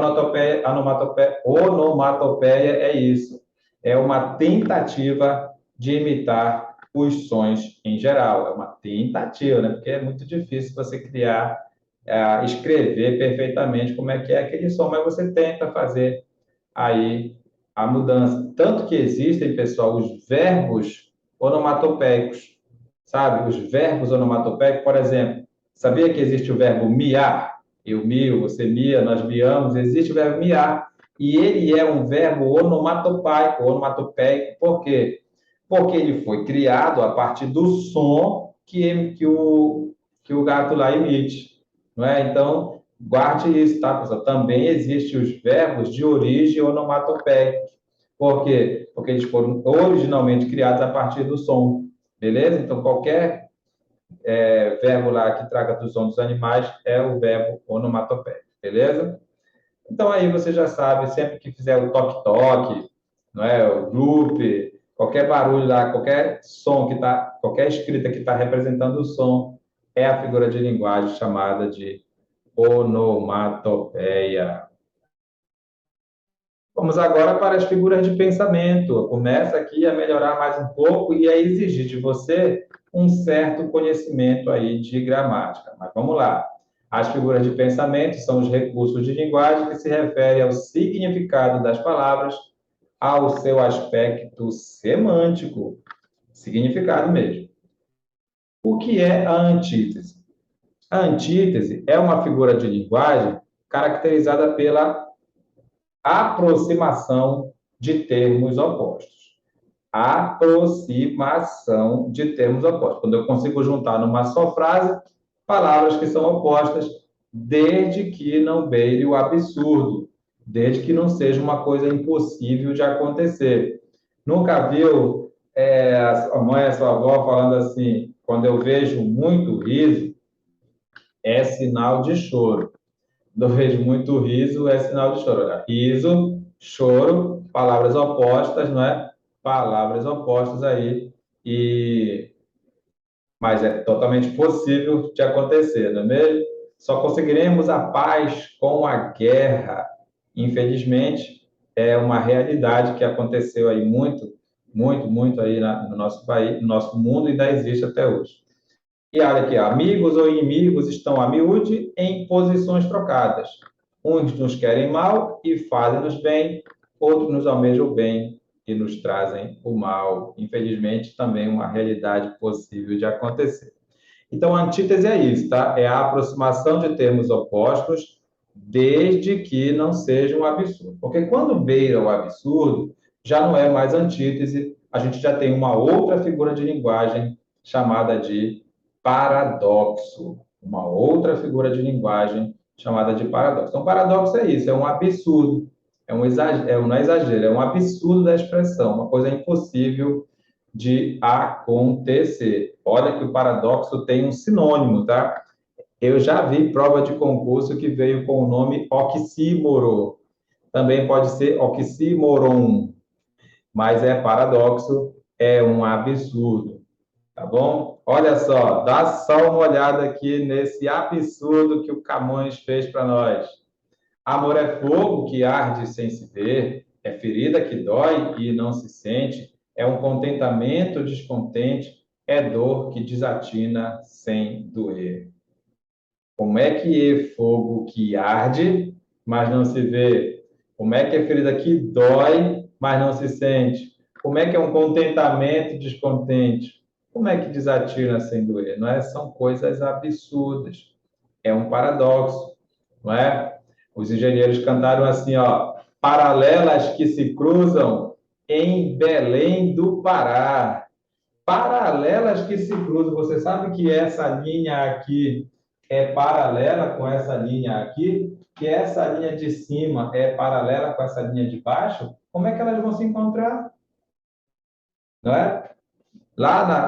onomatopeia é isso. É uma tentativa de imitar os sons em geral. É uma tentativa, né? Porque é muito difícil você criar, escrever perfeitamente como é que é aquele som, mas você tenta fazer aí a mudança. Tanto que existem, pessoal, os verbos onomatopeicos, sabe? Os verbos onomatopeicos, por exemplo, sabia que existe o verbo miar? Eu mio, você mia, nós miamos. Existe o verbo miar. E ele é um verbo onomatopeico. Por quê? Porque ele foi criado a partir do som que o gato lá emite. Não é? Então, guarde isso, tá, pessoal? Também existem os verbos de origem onomatopeica. Por quê? Porque eles foram originalmente criados a partir do som. Beleza? Então, qualquer verbo lá que traga do som dos animais é o verbo onomatopeico. Beleza? Então, aí você já sabe, sempre que fizer o toque-toque, não é? O loop, Qualquer barulho lá, qualquer som que tá, qualquer escrita que está representando o som é a figura de linguagem chamada de onomatopeia. Vamos agora para as figuras de pensamento. Começa aqui a melhorar mais um pouco e a exigir de você um certo conhecimento aí de gramática. Mas vamos lá. As figuras de pensamento são os recursos de linguagem que se referem ao significado das palavras, ao seu aspecto semântico, significado mesmo. O que é a antítese? A antítese é uma figura de linguagem caracterizada pela aproximação de termos opostos. Aproximação de termos opostos. Quando eu consigo juntar numa só frase palavras que são opostas, desde que não beire o absurdo, desde que não seja uma coisa impossível de acontecer. Nunca viu a sua mãe, a sua avó falando assim, quando eu vejo muito riso, é sinal de choro. Quando eu vejo muito riso, é sinal de choro. Riso, choro, palavras opostas, não é? Palavras opostas aí. Mas é totalmente possível de acontecer, não é mesmo? Só conseguiremos a paz com a guerra. Infelizmente, é uma realidade que aconteceu aí muito, muito, muito aí no nosso país, no nosso mundo e ainda existe até hoje. E olha aqui, amigos ou inimigos estão a miúde em posições trocadas. Uns nos querem mal e fazem-nos bem, outros nos almejam o bem e nos trazem o mal. Infelizmente, também uma realidade possível de acontecer. Então, a antítese é isso, tá? É a aproximação de termos opostos, desde que não seja um absurdo. Porque quando beira o absurdo, já não é mais antítese, a gente já tem uma outra figura de linguagem chamada de paradoxo. Uma outra figura de linguagem chamada de paradoxo. Então, paradoxo é isso, é um absurdo, é um exagero, não é exagero, é um absurdo da expressão, uma coisa impossível de acontecer. Olha que o paradoxo tem um sinônimo, tá? Eu já vi prova de concurso que veio com o nome oxímoro. Também pode ser oxímoron, mas é paradoxo, é um absurdo, tá bom? Olha só, dá só uma olhada aqui nesse absurdo que o Camões fez para nós. Amor é fogo que arde sem se ver, é ferida que dói e não se sente, é um contentamento descontente, é dor que desatina sem doer. Como é que é fogo que arde, mas não se vê? Como é que é ferida que dói, mas não se sente? Como é que é um contentamento descontente? Como é que desatina sem doer? Não é? São coisas absurdas. É um paradoxo, não é? Os engenheiros cantaram assim, ó, paralelas que se cruzam em Belém do Pará. Paralelas que se cruzam. Você sabe que essa linha aqui é paralela com essa linha aqui? Que essa linha de cima é paralela com essa linha de baixo? Como é que elas vão se encontrar? Não é?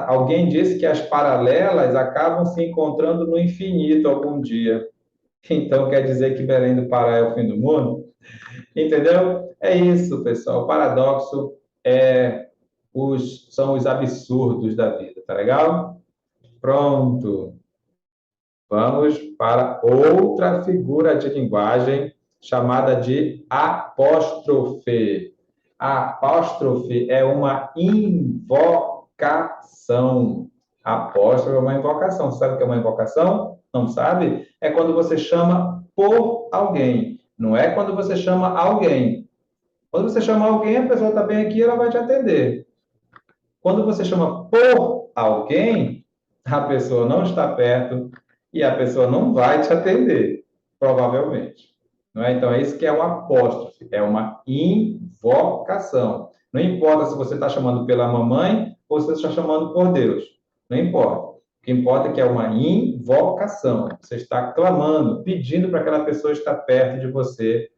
Alguém disse que as paralelas acabam se encontrando no infinito algum dia. Então quer dizer que Belém do Pará é o fim do mundo? Entendeu? É isso, pessoal. O paradoxo são os absurdos da vida, tá legal? Pronto. Vamos para outra figura de linguagem chamada de apóstrofe. A apóstrofe é uma invocação. Apóstrofe é uma invocação. Você sabe o que é uma invocação? Não sabe? É quando você chama por alguém. Não é quando você chama alguém. Quando você chama alguém, a pessoa está bem aqui, ela vai te atender. Quando você chama por alguém, a pessoa não está perto e a pessoa não vai te atender, provavelmente. Não é? Então, é isso que é um apóstrofe, é uma invocação. Não importa se você está chamando pela mamãe ou se você está chamando por Deus. Não importa. O que importa é que é uma invocação. Você está clamando, pedindo para aquela pessoa estar perto de você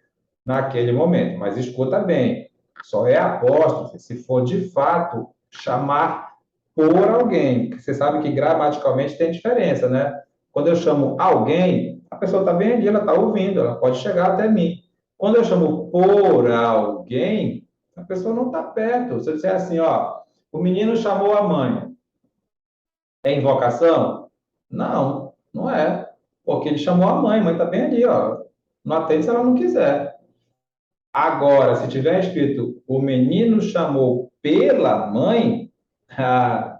naquele momento. Mas escuta bem, só é apóstrofe se for de fato chamar por alguém. Você sabe que gramaticalmente tem diferença, né? Quando eu chamo alguém, a pessoa está bem ali, ela está ouvindo, ela pode chegar até mim. Quando eu chamo por alguém, a pessoa não está perto. Se eu disser assim, ó, O menino chamou a mãe. É invocação? Não, não é. Porque ele chamou a mãe está bem ali, ó. Não atende se ela não quiser. Agora, se tiver escrito o menino chamou pela mãe, ah,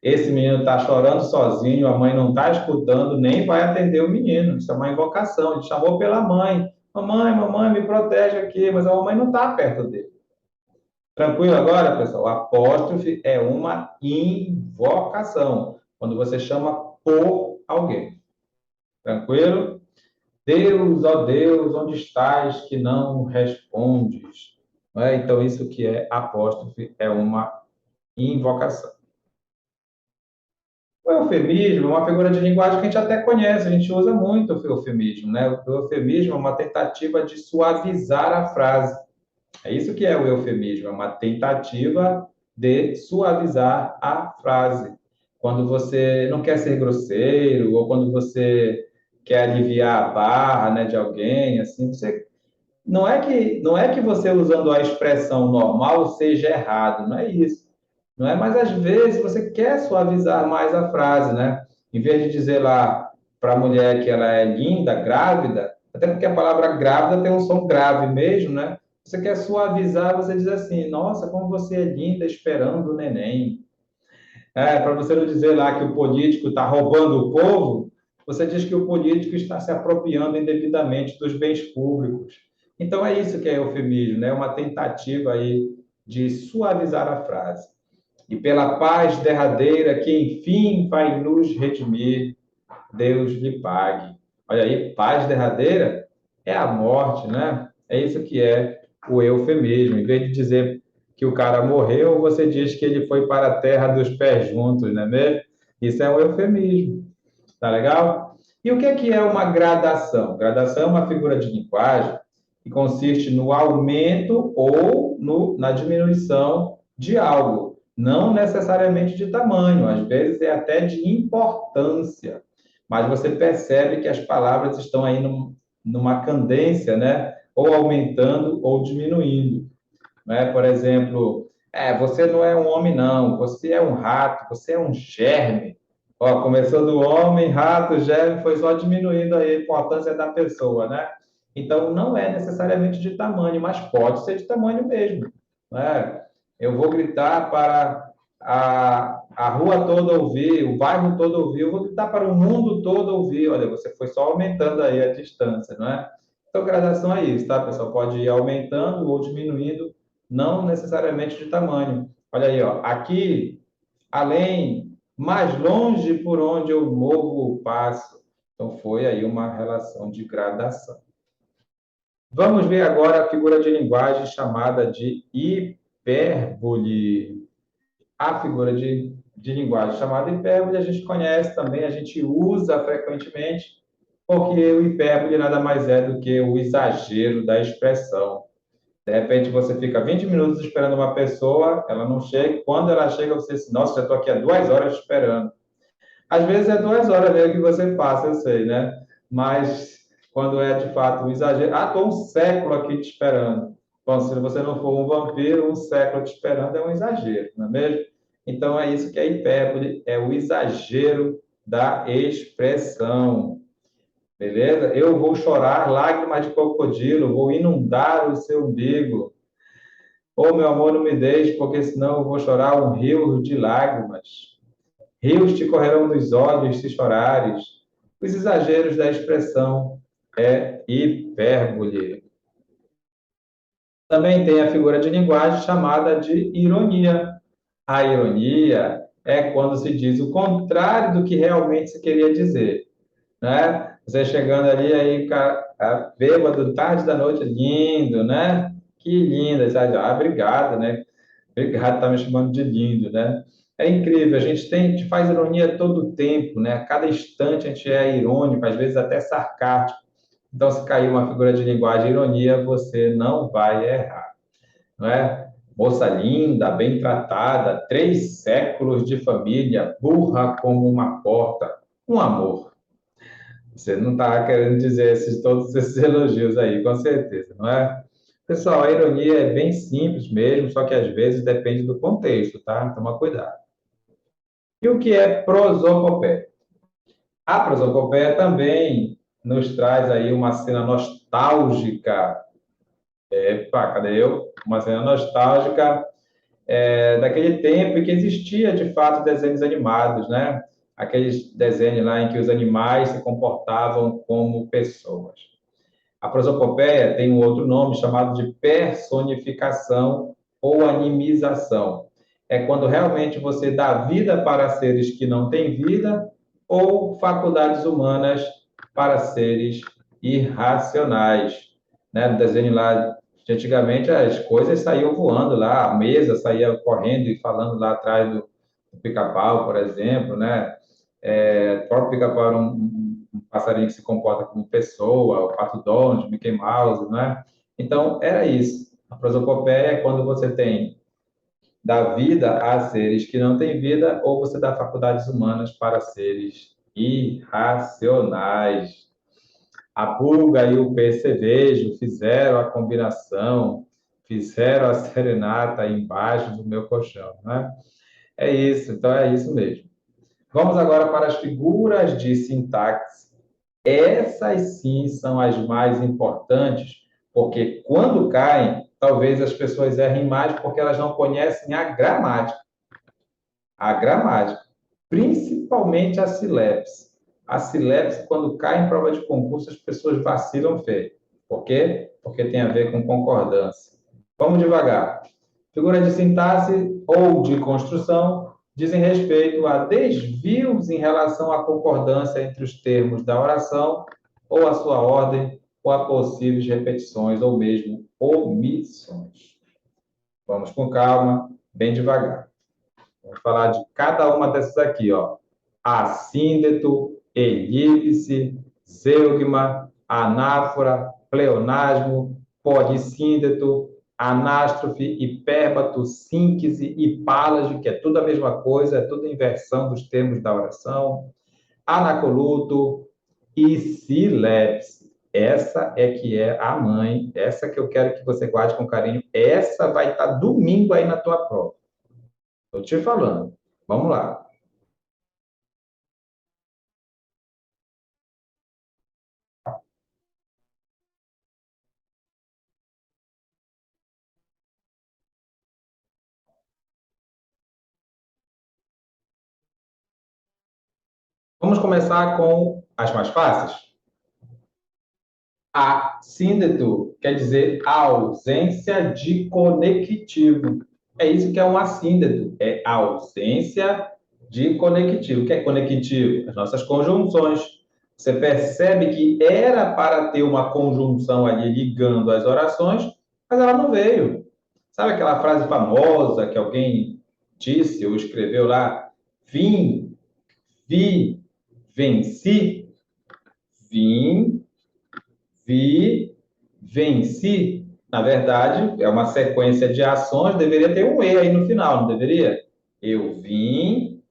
esse menino está chorando sozinho, a mãe não está escutando, nem vai atender o menino. Isso é uma invocação. Ele chamou pela mãe. Mamãe, mamãe, me protege aqui, mas a mamãe não está perto dele. Tranquilo agora, pessoal? Apóstrofe é uma invocação, quando você chama por alguém. Tranquilo? Deus, ó Deus, onde estás que não respondes? Não é? Então, isso que é apóstrofe é uma invocação. O eufemismo é uma figura de linguagem que a gente até conhece, a gente usa muito o eufemismo, né? O eufemismo é uma tentativa de suavizar a frase. É isso que é o eufemismo, é uma tentativa de suavizar a frase. Quando você não quer ser grosseiro, ou quando você quer aliviar a barra, né, de alguém, assim, você não é que você usando a expressão normal seja errado, não é isso. Não é, mas às vezes você quer suavizar mais a frase, né? Em vez de dizer lá para a mulher que ela é linda, grávida, até porque a palavra grávida tem um som grave mesmo, né? Você quer suavizar, você diz assim: Nossa, como você é linda esperando o neném. Para você não dizer lá que o político está roubando o povo, você diz que o político está se apropriando indevidamente dos bens públicos. Então é isso que é eufemismo, né? Uma tentativa aí de suavizar a frase. E pela paz derradeira que enfim vai nos redimir, Deus lhe pague. Olha aí, paz derradeira é a morte, né? É isso que é o eufemismo. Em vez de dizer que o cara morreu, você diz que ele foi para a terra dos pés juntos, não é mesmo? Isso é um eufemismo. Tá legal? E o que é uma gradação? Gradação é uma figura de linguagem que consiste no aumento ou na diminuição de algo, não necessariamente de tamanho, às vezes é até de importância, mas você percebe que as palavras estão aí numa cadência, né? Ou aumentando ou diminuindo, né? Por exemplo, você não é um homem, não, você é um rato, você é um germe. Ó, começou do homem, rato, germe, foi só diminuindo aí a importância da pessoa, né? Então, não é necessariamente de tamanho, mas pode ser de tamanho mesmo, né? Eu vou gritar para a rua toda ouvir, o bairro todo ouvir, eu vou gritar para o mundo todo ouvir. Olha, você foi só aumentando aí a distância, não é? Então, gradação é isso, tá, pessoal? Pode ir aumentando ou diminuindo, não necessariamente de tamanho. Olha aí, ó, aqui, além, mais longe por onde eu movo o passo. Então, foi aí uma relação de gradação. Vamos ver agora a figura de linguagem chamada de hipérbole. A figura de linguagem chamada hipérbole a gente conhece também, a gente usa frequentemente, porque o hipérbole nada mais é do que o exagero da expressão. De repente, você fica 20 minutos esperando uma pessoa, ela não chega, quando ela chega, você diz, nossa, já estou aqui há 2 horas esperando. Às vezes é 2 horas mesmo que você passa, eu sei, né? Mas quando é de fato um exagero, estou um século aqui te esperando. Bom, se você não for um vampiro, um século te esperando é um exagero, não é mesmo? Então é isso que é hipérbole, é o exagero da expressão. Beleza? Eu vou chorar lágrimas de crocodilo, vou inundar o seu umbigo. Ô, meu amor, não me deixe, porque senão eu vou chorar um rio de lágrimas. Rios te correrão nos olhos se chorares. Os exageros da expressão é hipérbole. Também tem a figura de linguagem chamada de ironia. A ironia é quando se diz o contrário do que realmente se queria dizer, né? Você chegando ali, aí, bêbado, tarde da noite, lindo, né? Que linda, sabe? Obrigado, né? Obrigado, tá me chamando de lindo, né? É incrível, a gente faz ironia todo o tempo, né? A cada instante a gente é irônico, às vezes até sarcástico. Então, se cair uma figura de linguagem ironia, você não vai errar, não é? Moça linda, bem tratada, 3 séculos de família, burra como uma porta, um amor. Você não está querendo dizer todos esses elogios aí, com certeza, não é? Pessoal, a ironia é bem simples mesmo, só que às vezes depende do contexto, tá? Toma cuidado. E o que é prosopopeia? A prosopopeia também nos traz aí uma cena nostálgica. Epa, cadê eu? Uma cena nostálgica daquele tempo em que existia, de fato, desenhos animados, né? Aqueles desenhos lá em que os animais se comportavam como pessoas. A prosopopeia tem um outro nome chamado de personificação ou animização. É quando realmente você dá vida para seres que não têm vida ou faculdades humanas para seres irracionais. Né? No desenho lá de antigamente, as coisas saíam voando lá, a mesa saía correndo e falando lá atrás do pica-pau, por exemplo, né? O próprio pica-pau era um passarinho que se comporta como pessoa, o Pato Donald, Mickey Mouse, né? Então, era isso. A prosopopeia é quando você tem dá vida a seres que não têm vida ou você dá faculdades humanas para seres irracionais. A pulga e o percevejo fizeram a combinação, fizeram a serenata embaixo do meu colchão, né? É isso, então é isso mesmo. Vamos agora para as figuras de sintaxe. Essas sim são as mais importantes, porque quando caem, talvez as pessoas errem mais porque elas não conhecem a gramática. A gramática, principalmente a silepse. A silepse, quando cai em prova de concurso, as pessoas vacilam feio. Por quê? Porque tem a ver com concordância. Vamos devagar. Figura de sintaxe ou de construção dizem respeito a desvios em relação à concordância entre os termos da oração ou a sua ordem, ou a possíveis repetições ou mesmo omissões. Vamos com calma, bem devagar. Vamos falar de cada uma dessas aqui, ó. Assíndeto, elípse, zeugma, anáfora, pleonasmo, polissíndeto, anástrofe, hipérbato, síncese e pálago, que é tudo a mesma coisa, é tudo inversão dos termos da oração, anacoluto e silepse. Essa é que é a mãe, essa que eu quero que você guarde com carinho, essa vai estar domingo aí na tua prova. Estou te falando. Vamos lá. Vamos começar com as mais fáceis. Assíndeto quer dizer a ausência de conectivo. É isso que é um assíndeto, é a ausência de conectivo. O que é conectivo? As nossas conjunções. Você percebe que era para ter uma conjunção ali ligando as orações, mas ela não veio. Sabe aquela frase famosa que alguém disse ou escreveu lá? Vim, vi, venci, vim, vi, venci. Na verdade, é uma sequência de ações, deveria ter um E aí no final, não deveria? Eu vim,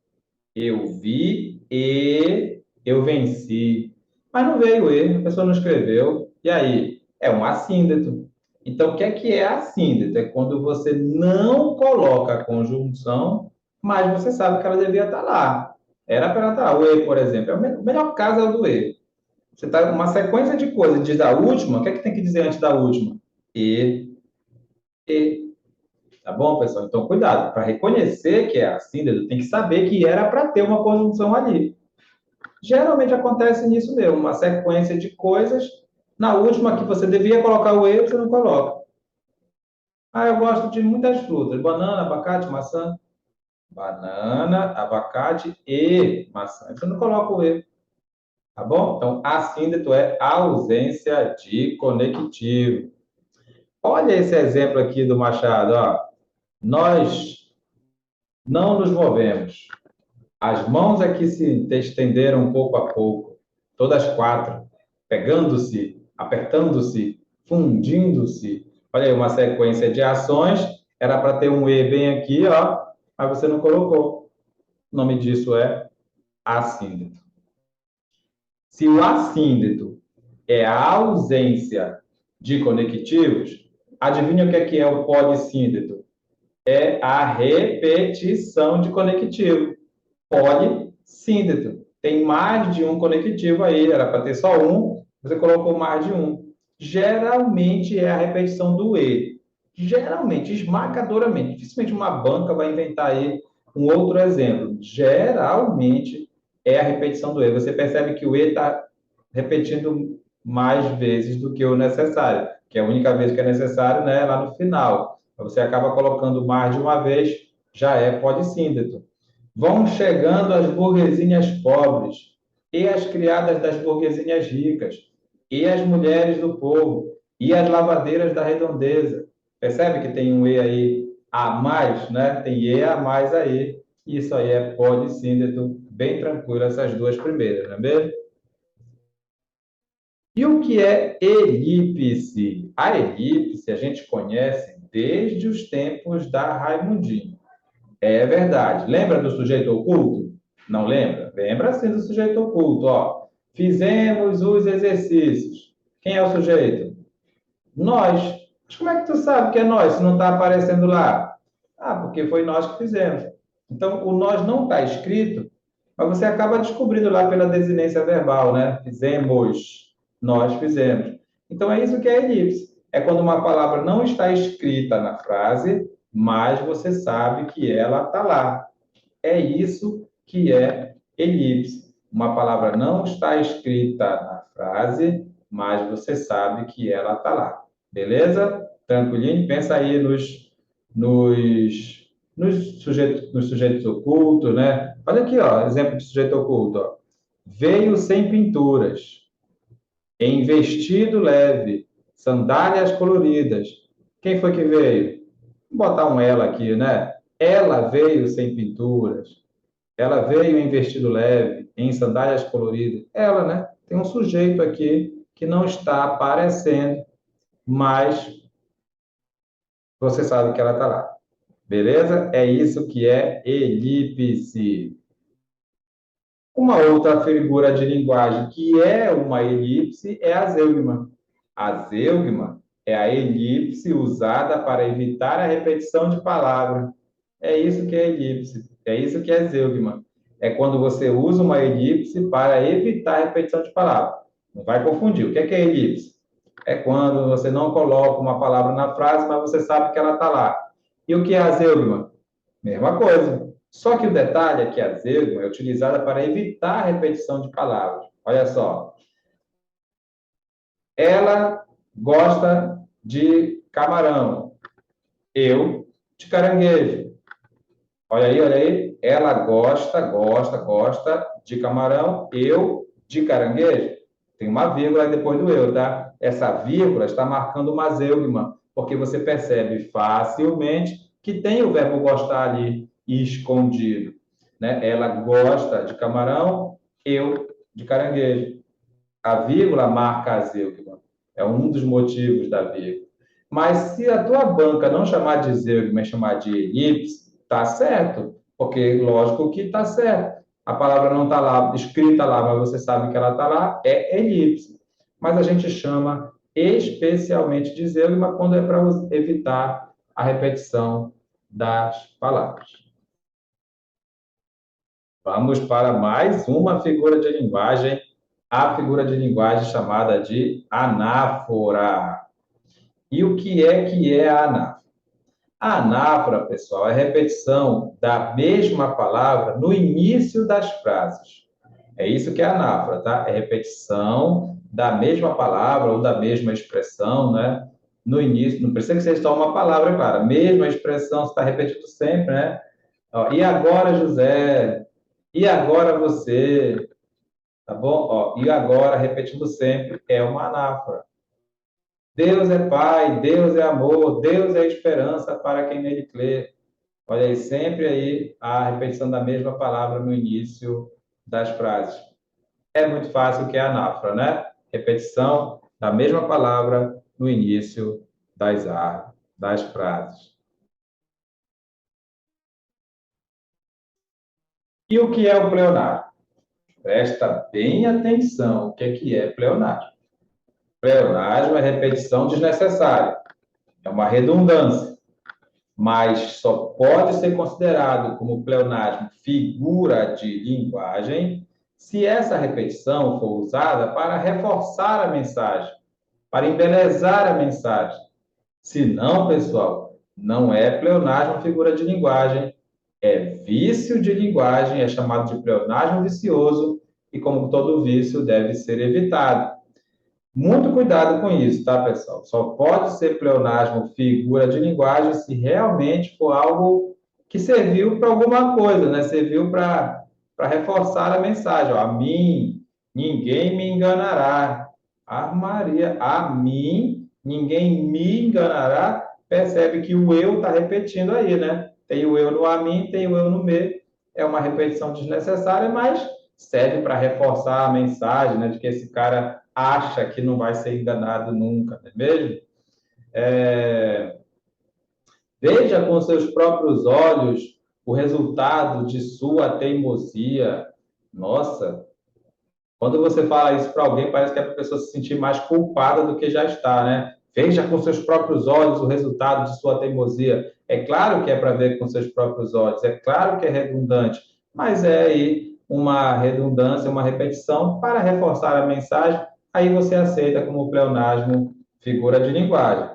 eu vi e eu venci. Mas não veio o E, a pessoa não escreveu. E aí? É um assíndeto. Então, o que é assíndeto? É quando você não coloca a conjunção, mas você sabe que ela devia estar lá. Era para ela estar. O E, por exemplo, é o melhor caso é o do E. Você está uma sequência de coisas, diz a última, o que é que tem que dizer antes da última? E, e. Tá bom, pessoal? Então, cuidado. Para reconhecer que é assíndeto, tem que saber que era para ter uma conjunção ali. Geralmente acontece nisso mesmo, uma sequência de coisas. Na última que você devia colocar o E, você não coloca. Ah, eu gosto de muitas frutas: banana, abacate, maçã. Banana, abacate e maçã. Você não coloca o E, tá bom? Então, assíndeto é ausência de conectivo. Olha esse exemplo aqui do Machado, ó. Nós não nos movemos. As mãos aqui se estenderam pouco a pouco, todas quatro, pegando-se, apertando-se, fundindo-se. Olha aí, uma sequência de ações. Era para ter um E bem aqui, ó, mas você não colocou. O nome disso é assíndeto. Se o assíndeto é a ausência de conectivos, Adivinha o que é o polissíndeto? É a repetição de conectivo. Polissíndeto. Tem mais de um conectivo aí, era para ter só um, você colocou mais de um. Geralmente é a repetição do E. Geralmente, esmagadoramente. Dificilmente uma banca vai inventar aí um outro exemplo. Geralmente é a repetição do E. Você percebe que o E está repetindo mais vezes do que o necessário, que é a única vez que é necessário, né, lá no final. Você acaba colocando mais de uma vez, já é polissíndeto. Vão chegando as burguesinhas pobres, e as criadas das burguesinhas ricas, e as mulheres do povo, e as lavadeiras da redondeza. Percebe que tem um E aí a mais, né? Tem E a mais aí. Isso aí é polissíndeto, bem tranquilo, essas duas primeiras, não é mesmo? E o que é elipse? A elipse a gente conhece desde os tempos da Raimundinho. É verdade. Lembra do sujeito oculto? Não lembra? Lembra sim do sujeito oculto. Ó. Fizemos os exercícios. Quem é o sujeito? Nós. Mas como é que tu sabe que é nós se não está aparecendo lá? Ah, porque foi nós que fizemos. Então, o nós não está escrito, mas você acaba descobrindo lá pela desinência verbal, né? Fizemos, nós fizemos. Então, é isso que é elipse. É quando uma palavra não está escrita na frase, mas você sabe que ela está lá. É isso que é elipse. Uma palavra não está escrita na frase, mas você sabe que ela está lá. Beleza? Tranquilinho? Pensa aí nos sujeitos ocultos, né? Olha aqui, ó, exemplo de sujeito oculto. Ó. Veio sem pinturas, em vestido leve, sandálias coloridas. Quem foi que veio? Vou botar um ela aqui, né? Ela veio sem pinturas. Ela veio em vestido leve, em sandálias coloridas. Ela, né? Tem um sujeito aqui que não está aparecendo, mas você sabe que ela está lá. Beleza? É isso que é elipse. Uma outra figura de linguagem que é uma elipse é a zeugma. A zeugma é a elipse usada para evitar a repetição de palavra. É isso que é elipse. É isso que é zeugma. É quando você usa uma elipse para evitar a repetição de palavra. Não vai confundir. O que é elipse? É quando você não coloca uma palavra na frase, mas você sabe que ela está lá. E o que é a zeugma? Mesma coisa. Só que o detalhe é que a zeugma é utilizada para evitar a repetição de palavras. Olha só. Ela gosta de camarão. Eu de caranguejo. Olha aí, olha aí. Ela gosta de camarão. Eu de caranguejo. Tem uma vírgula aí depois do eu, tá? Essa vírgula está marcando uma zeugma, porque você percebe facilmente que tem o verbo gostar ali escondido, né? Ela gosta de camarão, eu de caranguejo. A vírgula marca a zeugma. É um dos motivos da vírgula. Mas se a tua banca não chamar de zeugma, mas chamar de elipse, tá certo, porque lógico que tá certo. A palavra não está lá, escrita lá, mas você sabe que ela está lá, é elipse. Mas a gente chama especialmente de zeugma quando é para evitar a repetição das palavras. Vamos para mais uma figura de linguagem, a figura de linguagem chamada de anáfora. E o que é a anáfora? A anáfora, pessoal, é a repetição da mesma palavra no início das frases. É isso que é anáfora, tá? É repetição da mesma palavra ou da mesma expressão, né? No início, não precisa que seja só uma palavra, é claro. A mesma expressão você está repetindo sempre, né? Ó, e agora, José? E agora você? Tá bom? Ó, e agora, repetindo sempre, é uma anáfora. Deus é Pai, Deus é amor, Deus é esperança para quem nele crê. Olha aí, sempre aí a repetição da mesma palavra no início das frases. É muito fácil que é a anáfora, né? Repetição da mesma palavra no início das frases. E o que é o pleonário? Presta bem atenção o que é pleonário. Pleonasmo é repetição desnecessária. é uma redundância, mas só pode ser considerado como pleonasmo figura de linguagem se essa repetição for usada para reforçar a mensagem, para embelezar a mensagem. Se não, pessoal, não é pleonasmo figura de linguagem, é vício de linguagem, é chamado de pleonasmo vicioso e, como todo vício, deve ser evitado. Muito cuidado com isso, tá, pessoal? Só pode ser pleonasmo figura de linguagem se realmente for algo que serviu para alguma coisa, né? Serviu para reforçar a mensagem. Ó, a mim, ninguém me enganará. A Maria, a mim, ninguém me enganará. Percebe que o eu está repetindo aí, né? Tem o eu no a mim, tem o eu no me. É uma repetição desnecessária, mas serve para reforçar a mensagem, né? De que esse cara acha que não vai ser enganado nunca, não é mesmo? Veja com seus próprios olhos o resultado de sua teimosia. Nossa, quando você fala isso para alguém, parece que é para a pessoa se sentir mais culpada do que já está, né? Veja com seus próprios olhos o resultado de sua teimosia. É claro que é para ver com seus próprios olhos, é claro que é redundante, mas é aí uma redundância, uma repetição para reforçar a mensagem, aí você aceita como pleonasmo figura de linguagem.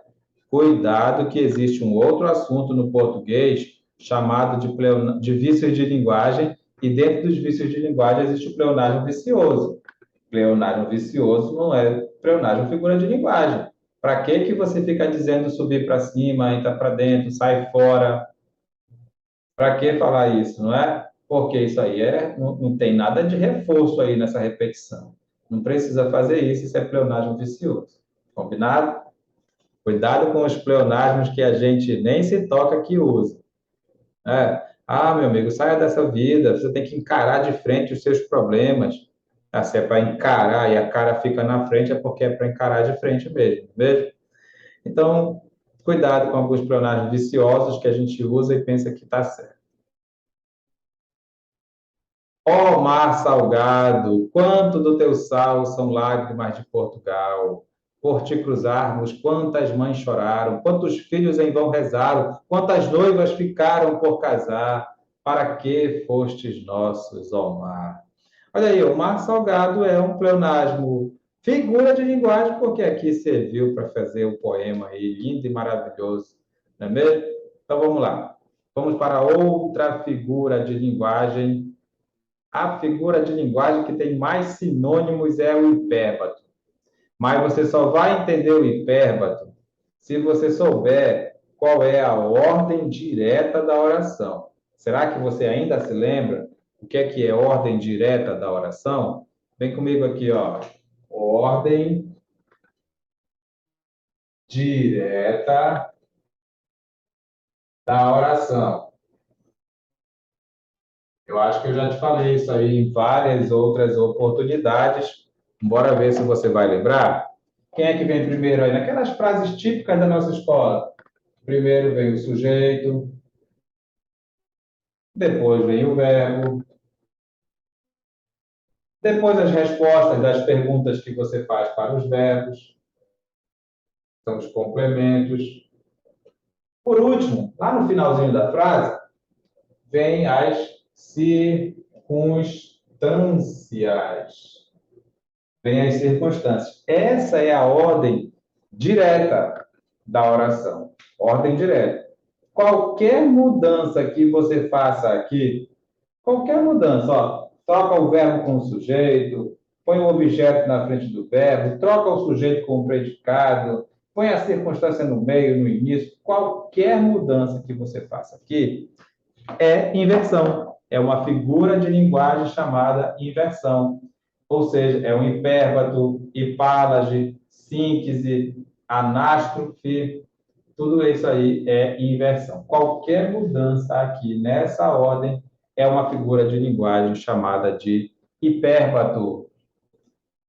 Cuidado que existe um outro assunto no português chamado de vícios de linguagem, e dentro dos vícios de linguagem existe o pleonasmo vicioso. Pleonasmo vicioso não é pleonasmo figura de linguagem. Para que que você fica dizendo subir para cima, entra para dentro, sai fora? Para que falar isso, não é? Porque isso aí não tem nada de reforço aí nessa repetição. Não precisa fazer isso, isso é pleonasmo vicioso. Combinado? Cuidado com os pleonasmos que a gente nem se toca que usa. Ah, meu amigo, saia dessa vida. Você tem que encarar de frente os seus problemas. Ah, se é para encarar e a cara fica na frente, é porque é para encarar de frente mesmo, veja? Então, cuidado com alguns pleonasmos viciosos que a gente usa e pensa que está certo. Ó mar salgado, quanto do teu sal são lágrimas de Portugal. Por te cruzarmos, quantas mães choraram, quantos filhos em vão rezaram, quantas noivas ficaram por casar. Para que fostes nossos, ó mar? Olha aí, o mar salgado é um pleonasmo, figura de linguagem, porque aqui serviu para fazer o poema aí, lindo e maravilhoso, não é mesmo? Então vamos lá. Vamos para outra figura de linguagem. A figura de linguagem que tem mais sinônimos é o hipérbato. Mas você só vai entender o hipérbato se você souber qual é a ordem direta da oração. Será que você ainda se lembra o que é ordem direta da oração? Vem comigo aqui, ó. Ordem direta da oração. Eu acho que eu já te falei isso aí em várias outras oportunidades. Bora ver se você vai lembrar. Quem é que vem primeiro aí? Naquelas frases típicas da nossa escola. Primeiro vem o sujeito, depois vem o verbo, depois as respostas das perguntas que você faz para os verbos, são os complementos. Por último, lá no finalzinho da frase, vem as circunstâncias. Vem as circunstâncias. Essa é a ordem direta da oração. Ordem direta. Qualquer mudança que você faça aqui, qualquer mudança, ó, troca o verbo com o sujeito, põe o objeto na frente do verbo, troca o sujeito com o predicado, põe a circunstância no meio, no início, qualquer mudança que você faça aqui é inversão. É uma figura de linguagem chamada inversão. Ou seja, é um hipérbato, hipálage, síntese, anástrofe, tudo isso aí é inversão. Qualquer mudança aqui nessa ordem é uma figura de linguagem chamada de hipérbato.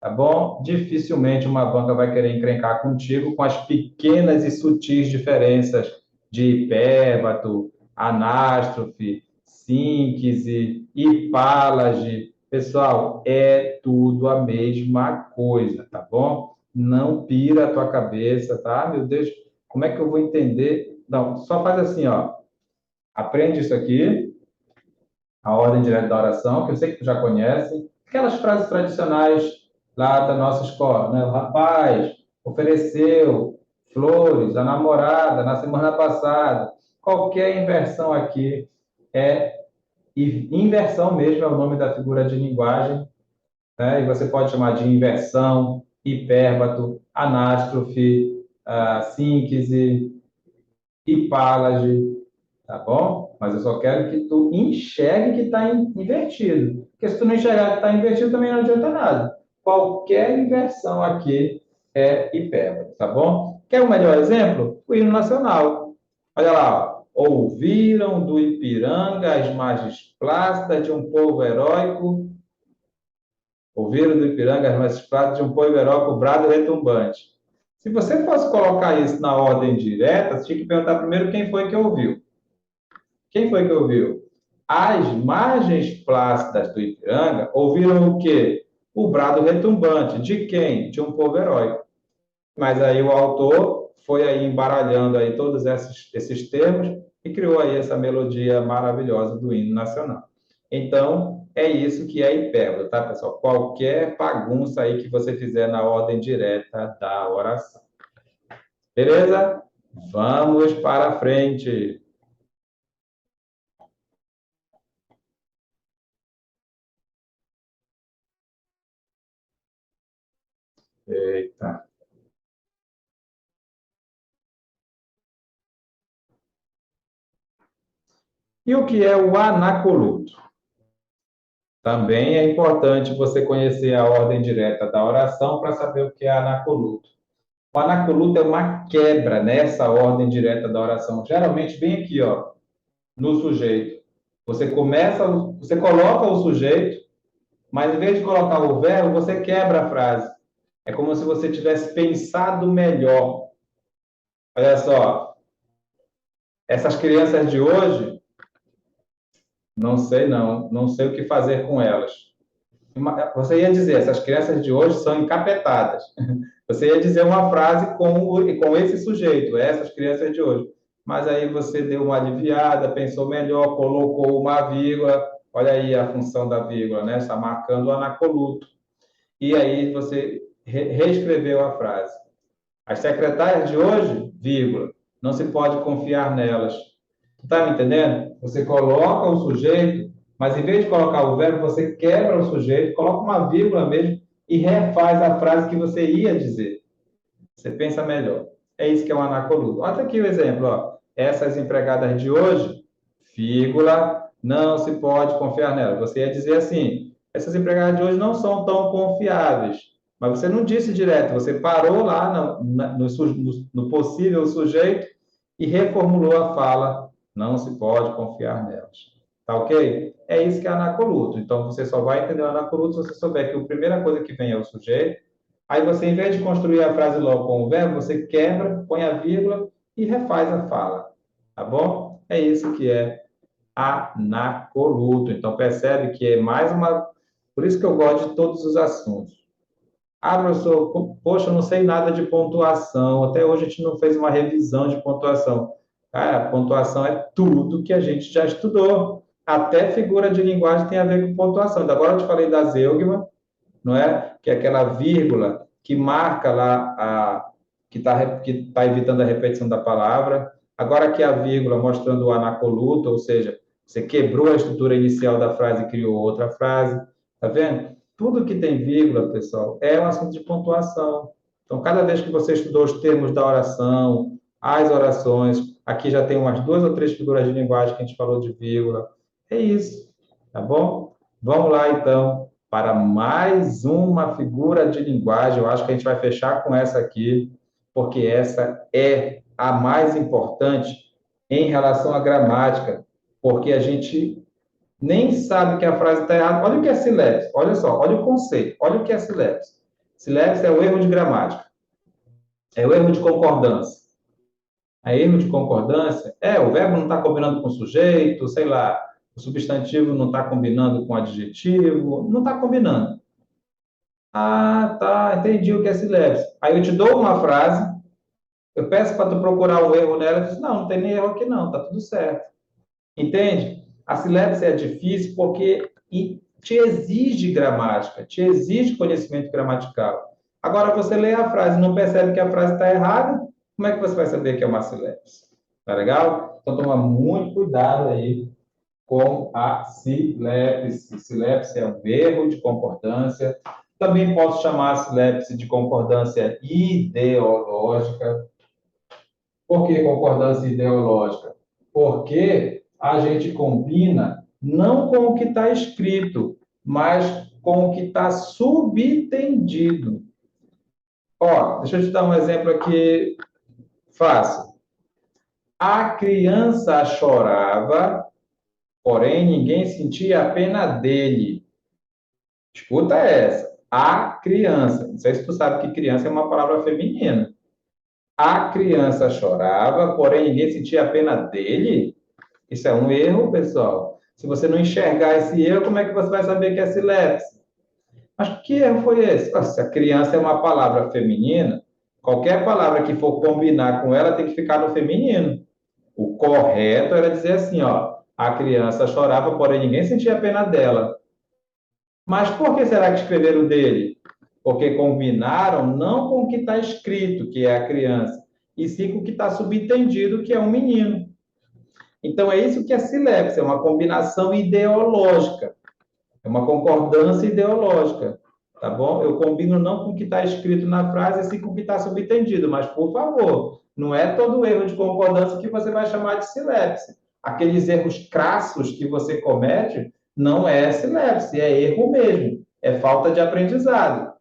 Tá bom? Dificilmente uma banca vai querer encrencar contigo com as pequenas e sutis diferenças de hipérbato, anástrofe, síntese, hipálage. Pessoal, é tudo a mesma coisa, tá bom? Não pira a tua cabeça, tá? Meu Deus, Como é que eu vou entender? Não, só faz assim, ó. Aprende isso aqui, a ordem direta da oração, que eu sei que tu já conhece. Aquelas frases tradicionais lá da nossa escola, né? O rapaz ofereceu flores à namorada na semana passada. Qualquer inversão aqui é e inversão mesmo é o nome da figura de linguagem, né? E você pode chamar de inversão, hipérbato, anástrofe, síntese, hipálage, tá bom? Mas eu só quero que tu enxergue que está invertido. Porque se tu não enxergar que está invertido, também não adianta nada. Qualquer inversão aqui é hipérbole, tá bom? Quer um melhor exemplo? O hino nacional. Olha lá, ó. Ouviram do Ipiranga as margens plácidas de um povo heróico. Ouviram do Ipiranga as margens plácidas de um povo heróico, o brado retumbante. Se você fosse colocar isso na ordem direta, você tinha que perguntar primeiro quem foi que ouviu. Quem foi que ouviu? As margens plácidas do Ipiranga ouviram o quê? O brado retumbante. De quem? De um povo heróico. Mas aí o autor foi aí embaralhando aí todos esses termos e criou aí essa melodia maravilhosa do hino nacional. Então, é isso que é hipérbole, tá, pessoal? Qualquer bagunça aí que você fizer na ordem direta da oração. Beleza? Vamos para frente. Eita. E o que é o anacoluto? Também é importante você conhecer a ordem direta da oração para saber o que é anacoluto. O anacoluto é uma quebra nessa ordem direta da oração. Geralmente vem aqui, ó, no sujeito. Você coloca o sujeito, mas em vez de colocar o verbo, você quebra a frase. É como se você tivesse pensado melhor. Olha só, essas crianças de hoje, não sei não, não sei o que fazer com elas. Você ia dizer, essas crianças de hoje são encapetadas. Você ia dizer uma frase com esse sujeito, essas crianças de hoje. Mas aí você deu uma aliviada, pensou melhor, colocou uma vírgula. Olha aí a função da vírgula, né? Está marcando o anacoluto. E aí você reescreveu a frase. As secretárias de hoje, vírgula, não se pode confiar nelas. Tu tá me entendendo? Você coloca o sujeito, mas em vez de colocar o verbo, você quebra o sujeito, coloca uma vírgula mesmo e refaz a frase que você ia dizer. Você pensa melhor. É isso que é um anacoluto. Olha aqui o exemplo, ó. Essas empregadas de hoje, vírgula, não se pode confiar nelas. Você ia dizer assim: essas empregadas de hoje não são tão confiáveis. Mas você não disse direto, você parou lá no possível sujeito e reformulou a fala: não se pode confiar nelas. Tá ok? É isso que é anacoluto. Então você só vai entender o anacoluto se você souber que a primeira coisa que vem é o sujeito. Aí você, em vez de construir a frase logo com o verbo, você quebra, põe a vírgula e refaz a fala. Tá bom? É isso que é anacoluto. Então, percebe que é mais uma. Por isso que eu gosto de todos os assuntos. Ah, professor, poxa, eu não sei nada de pontuação. Até hoje a gente não fez uma revisão de pontuação. Cara, pontuação é tudo que a gente já estudou. Até figura de linguagem tem a ver com pontuação. Então, agora eu te falei da Zeugma, não é? Que é aquela vírgula que marca lá que tá evitando a repetição da palavra. Agora aqui a vírgula mostrando o anacoluto, ou seja, você quebrou a estrutura inicial da frase e criou outra frase. Tá vendo? Tudo que tem vírgula, pessoal, é um assunto de pontuação. Então, cada vez que você estudou os termos da oração, as orações, aqui já tem umas duas ou três figuras de linguagem que a gente falou de vírgula. É isso, tá bom? Vamos lá, então, para mais uma figura de linguagem. Eu acho que a gente vai fechar com essa aqui, porque essa é a mais importante em relação à gramática, porque a gente nem sabe que a frase está errada. Olha o que é silépsis, olha só, olha o conceito, olha o que é silépsis. Silépsis é o erro de gramática, é o erro de concordância. A erro de concordância o verbo não está combinando com o sujeito, sei lá, o substantivo não está combinando com o adjetivo, não está combinando. Ah, tá, entendi o que é silépsis. Aí eu te dou uma frase, Eu peço para tu procurar um erro nela, tu diz, não, não tem nem erro aqui não, tá tudo certo. Entende? A silébice é difícil porque te exige gramática, te exige conhecimento gramatical. Agora, você lê a frase e não percebe que a frase está errada, como é que você vai saber que é uma silébice? Tá legal? Então, toma muito cuidado aí com a silébice. Silébice é um erro de concordância. Também posso chamar a silébice de concordância ideológica. Por que concordância ideológica? Porque a gente combina não com o que está escrito, mas com o que está subentendido. Ó, deixa eu te dar um exemplo aqui fácil. A criança chorava, porém ninguém sentia a pena dele. Escuta essa. A criança. Não sei se tu sabe que criança é uma palavra feminina. A criança chorava, porém ninguém sentia a pena dele. Isso é um erro, pessoal. Se você não enxergar esse erro, como é que você vai saber que é silébice? Mas que erro foi esse? Se a criança é uma palavra feminina, qualquer palavra que for combinar com ela tem que ficar no feminino. O correto era dizer assim, ó, a criança chorava, porém ninguém sentia a pena dela. Mas por que será que escreveram dele? Porque combinaram não com o que está escrito, que é a criança, e sim com o que está subentendido, que é um menino. Então, é isso que é silébice, é uma combinação ideológica, é uma concordância ideológica, tá bom? Eu combino não com o que está escrito na frase, e sim com o que está subentendido, mas, por favor, não é todo erro de concordância que você vai chamar de silébice. Aqueles erros crassos que você comete não é silébice, é erro mesmo, é falta de aprendizado.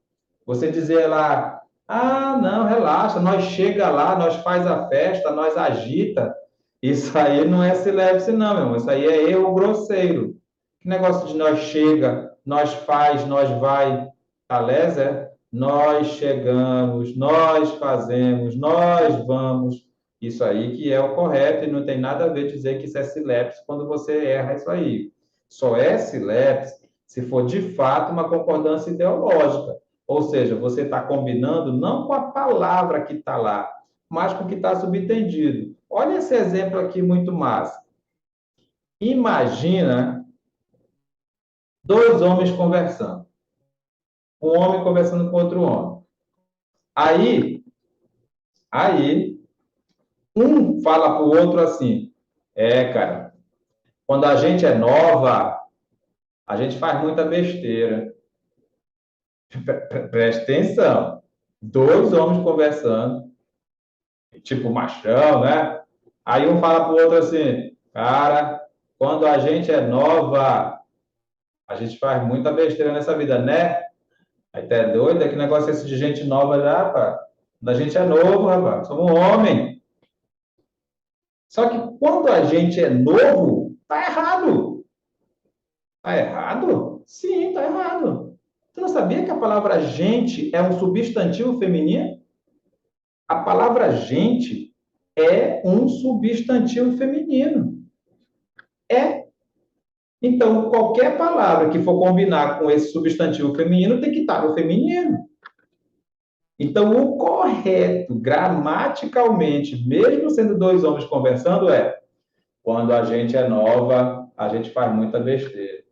Você dizer lá, ah, não, relaxa, nós chega lá, nós faz a festa, nós agita. Isso aí não é silébice, não, meu irmão. Isso aí é erro grosseiro. Que negócio de nós chega, nós faz, nós vai. Aliás, nós chegamos, nós fazemos, nós vamos. Isso aí que é o correto e não tem nada a ver dizer que isso é silébice quando você erra isso aí. Só é silébice se for de fato uma concordância ideológica. Ou seja, você está combinando não com a palavra que está lá, mas com o que está subentendido. Olha esse exemplo aqui muito massa. Imagina dois homens conversando. Um homem conversando com outro homem. Aí, um fala para o outro assim: cara, quando a gente é nova, a gente faz muita besteira. Preste atenção. Dois homens conversando, tipo machão, né? Aí um fala para o outro assim: cara, quando a gente é nova, a gente faz muita besteira nessa vida, né? Aí tá doido? É que negócio é esse de gente nova já, rapaz? Quando a gente é novo, rapaz, somos um homem. Só que quando a gente é novo, tá errado. Tá errado? Sim, tá errado. Você não sabia que a palavra gente é um substantivo feminino? A palavra gente é um substantivo feminino. É. Então, qualquer palavra que for combinar com esse substantivo feminino tem que estar no feminino. Então, o correto, gramaticalmente, mesmo sendo dois homens conversando, é quando a gente é nova, a gente faz muita besteira.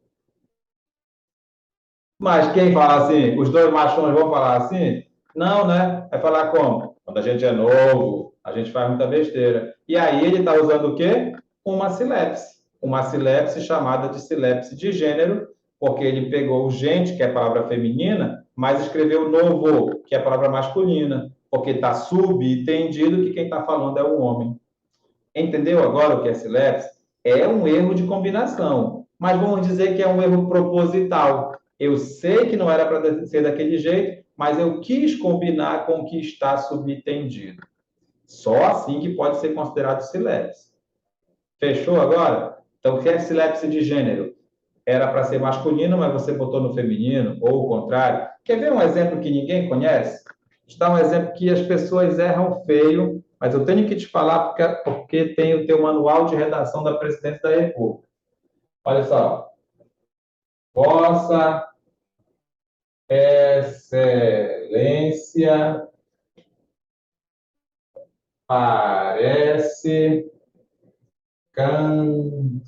Mas quem fala assim, os dois machões vão falar assim? Não, né? Vai falar como? Quando a gente é novo, a gente faz muita besteira. E aí ele está usando o quê? Uma silepse. Uma silepse chamada de silepse de gênero, porque ele pegou o gente, que é a palavra feminina, mas escreveu novo, que é a palavra masculina, porque está subentendido que quem está falando é o homem. Entendeu agora o que é silepse? É um erro de combinação, mas vamos dizer que é um erro proposital. Eu sei que não era para ser daquele jeito, mas eu quis combinar com o que está subentendido. Só assim que pode ser considerado silepse. Fechou agora? Então, o que é silepse de gênero? Era para ser masculino, mas você botou no feminino, ou o contrário. Quer ver um exemplo que ninguém conhece? Vou te dar um exemplo que as pessoas erram feio, mas eu tenho que te falar porque tem o teu manual de redação da Presidência da República. Olha só. Vossa Excelência parece cansada.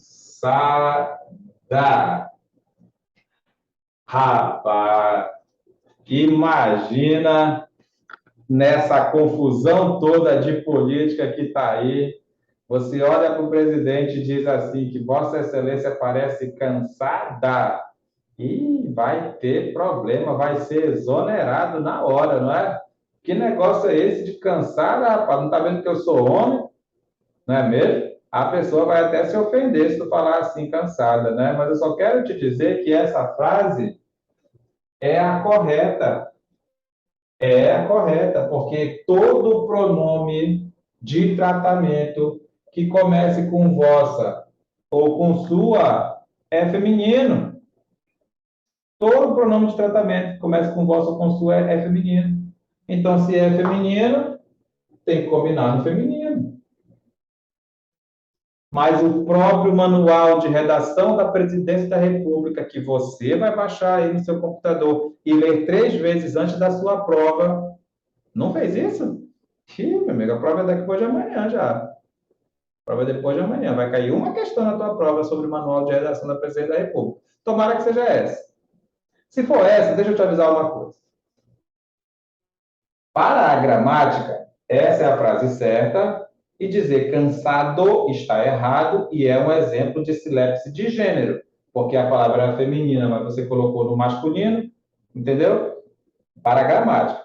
Rapaz, imagina nessa confusão toda de política que está aí. Você olha para o presidente e diz assim que Vossa Excelência parece cansada e vai ter problema, vai ser exonerado na hora, não é? Que negócio é esse de cansada, rapaz? Não está vendo que eu sou homem, não é mesmo? A pessoa vai até se ofender se tu falar assim cansada, né? Mas eu só quero te dizer que essa frase é a correta. É a correta, porque todo pronome de tratamento que comece com vossa ou com sua é feminino. Todo pronome de tratamento que comece com vossa ou com sua é feminino. Então, se é feminino, tem que combinar no feminino. Mas o próprio manual de redação da Presidência da República, que você vai baixar aí no seu computador e ler 3 vezes antes da sua prova, não fez isso? Ih, meu amigo, a prova é depois de amanhã já. A prova é depois de amanhã. Vai cair uma questão na tua prova sobre o manual de redação da Presidência da República. Tomara que seja essa. Se for essa, deixa eu te avisar uma coisa. Para a gramática, essa é a frase certa e dizer cansado está errado e é um exemplo de silepse de gênero, porque a palavra é feminina, mas você colocou no masculino, entendeu? Para a gramática.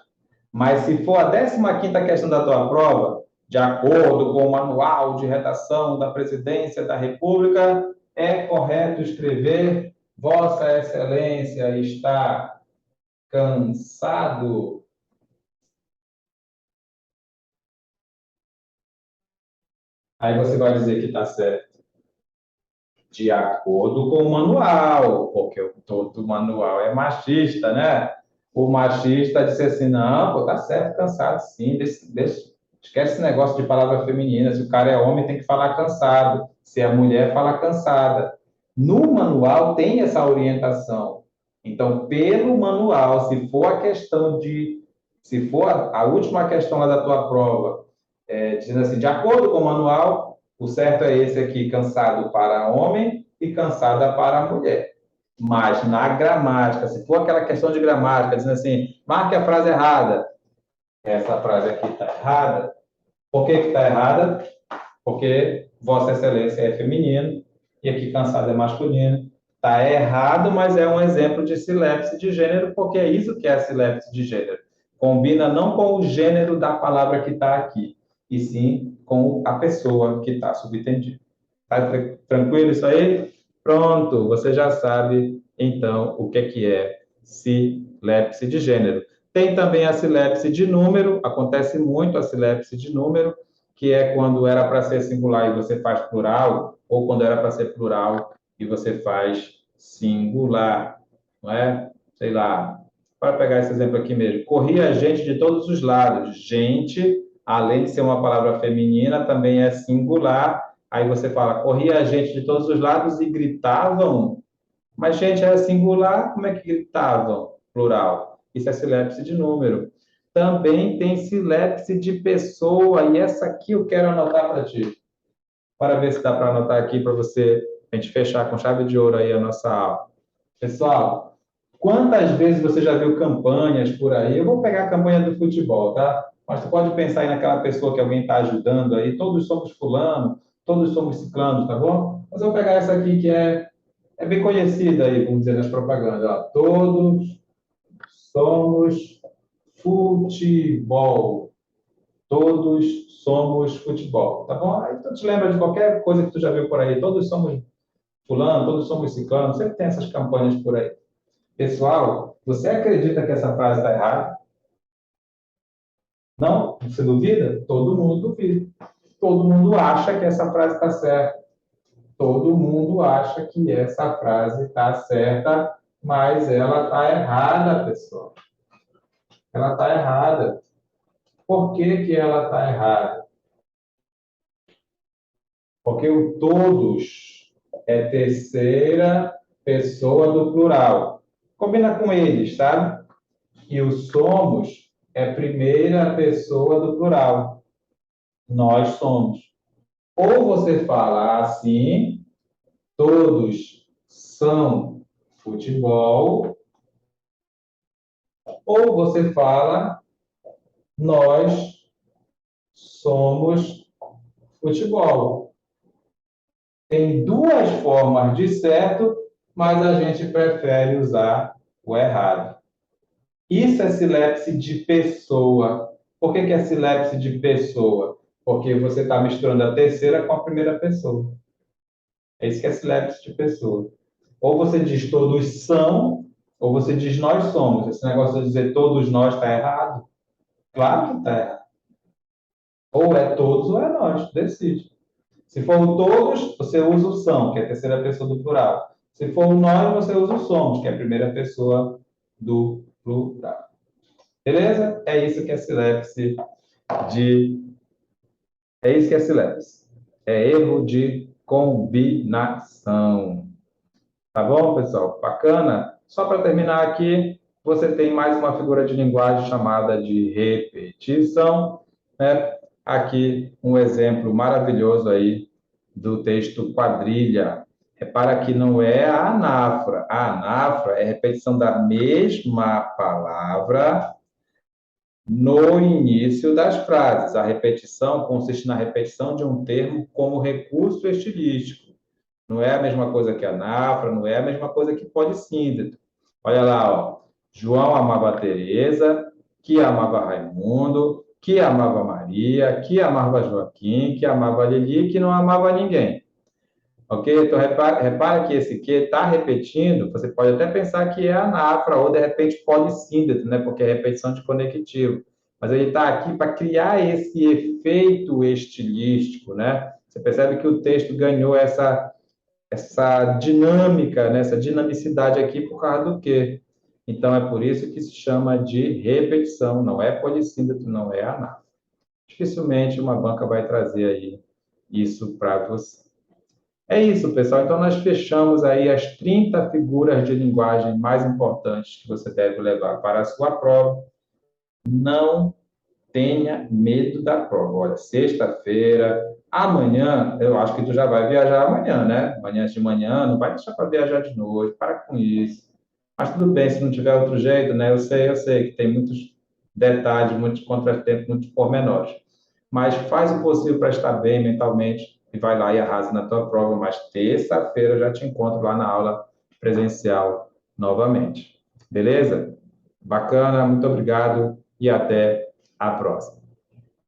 Mas se for a 15ª questão da tua prova, de acordo com o manual de redação da Presidência da República, é correto escrever Vossa Excelência está cansado. Aí você vai dizer que está certo. De acordo com o manual, porque todo manual é machista, né? O machista disse assim: não, pô, tá certo, cansado, sim, esquece esse negócio de palavra feminina. Se o cara é homem, tem que falar cansado. Se é mulher, fala cansada. No manual tem essa orientação. Então, pelo manual, se for a questão de. Se for a última questão lá da tua prova, dizendo assim, de acordo com o manual, o certo é esse aqui, cansado para homem e cansada para mulher. Mas na gramática, se for aquela questão de gramática, dizendo assim, marque a frase errada. Essa frase aqui está errada. Por que está errada? Porque Vossa Excelência é feminino e aqui cansado é masculino. Está errado, mas é um exemplo de silepse de gênero, porque é isso que é a silepse de gênero. Combina não com o gênero da palavra que está aqui, e sim com a pessoa que está subentendida. Está tranquilo isso aí? Pronto, você já sabe, então, o que é silepse de gênero. Tem também a silepse de número, acontece muito a silepse de número, que é quando era para ser singular e você faz plural, ou quando era para ser plural e você faz singular, não é? Sei lá, para pegar esse exemplo aqui mesmo, corria gente de todos os lados. Gente, além de ser uma palavra feminina, também é singular. Aí você fala, corria gente de todos os lados e gritavam. Mas gente era singular, como é que gritavam? Plural. Isso é silepse de número. Também tem silepse de pessoa, e essa aqui eu quero anotar para ti. Para ver se dá para anotar aqui para você, a gente fechar com chave de ouro aí a nossa aula. Pessoal, quantas vezes você já viu campanhas por aí? Eu vou pegar a campanha do futebol, tá? Mas você pode pensar aí naquela pessoa que alguém está ajudando aí. Todos somos fulano, todos somos ciclano, tá bom? Mas eu vou pegar essa aqui que é bem conhecida aí, vamos dizer, nas propagandas. Ó. Todos somos futebol. Todos somos futebol, tá bom? Aí tu te lembra de qualquer coisa que tu já viu por aí. Todos somos fulano, todos somos ciclano. Sempre tem essas campanhas por aí. Pessoal, você acredita que essa frase está errada? Não? Você duvida? Todo mundo duvida. Todo mundo acha que essa frase está certa. Todo mundo acha que essa frase está certa, mas ela está errada, pessoal. Ela está errada. Por que que ela está errada? Porque o todos é terceira pessoa do plural. Combina com eles, sabe? E o somos é primeira pessoa do plural. nós somos. Ou você fala assim, todos são futebol, ou você fala, nós somos futebol. Tem duas formas de certo, mas a gente prefere usar o errado. Isso é silepse de pessoa. Por que é silepse de pessoa? Porque você está misturando a terceira com a primeira pessoa. É isso que é silepse de pessoa. Ou você diz todos são, ou você diz nós somos. Esse negócio de dizer todos nós está errado? Claro que está errado. Ou é todos ou é nós, decide. Se for o todos, você usa o são, que é a terceira pessoa do plural. Se for o nós, você usa o somos, que é a primeira pessoa do plural. Beleza? É isso que é silepse de. É isso que é silepse. É erro de combinação. Tá bom, pessoal? Bacana? Só para terminar aqui, você tem mais uma figura de linguagem chamada de repetição, né? Aqui um exemplo maravilhoso aí do texto quadrilha. Repara que não é a anáfora. A anáfora é a repetição da mesma palavra no início das frases. A repetição consiste na repetição de um termo como recurso estilístico. Não é a mesma coisa que anáfora, não é a mesma coisa que polissíndeto. Olha lá, ó. João amava Teresa, que amava Raimundo, que amava Maria, que amava Joaquim, que amava Lili, que não amava ninguém. Ok? Então, repara que esse que está repetindo, você pode até pensar que é anáfora ou, de repente, polissíndeto, né? Porque é repetição de conectivo. Mas ele está aqui para criar esse efeito estilístico, né? Você percebe que o texto ganhou essa dinâmica, né? Essa dinamicidade aqui por causa do quê? Então, é por isso que se chama de repetição, não é polissíndeto, não é anáfora. Dificilmente uma banca vai trazer aí isso para você. É isso, pessoal. Então, nós fechamos aí as 30 figuras de linguagem mais importantes que você deve levar para a sua prova. Não tenha medo da prova. Olha, sexta-feira, amanhã, eu acho que tu já vai viajar amanhã, né? Amanhã de manhã, não vai deixar para viajar de noite, para com isso. Mas tudo bem, se não tiver outro jeito, né? Eu sei que tem muitos detalhes, muitos contratempos, muitos pormenores. Mas faz o possível para estar bem mentalmente e vai lá e arrasa na tua prova. Mas terça-feira eu já te encontro lá na aula presencial novamente. Beleza? Bacana, muito obrigado e até a próxima.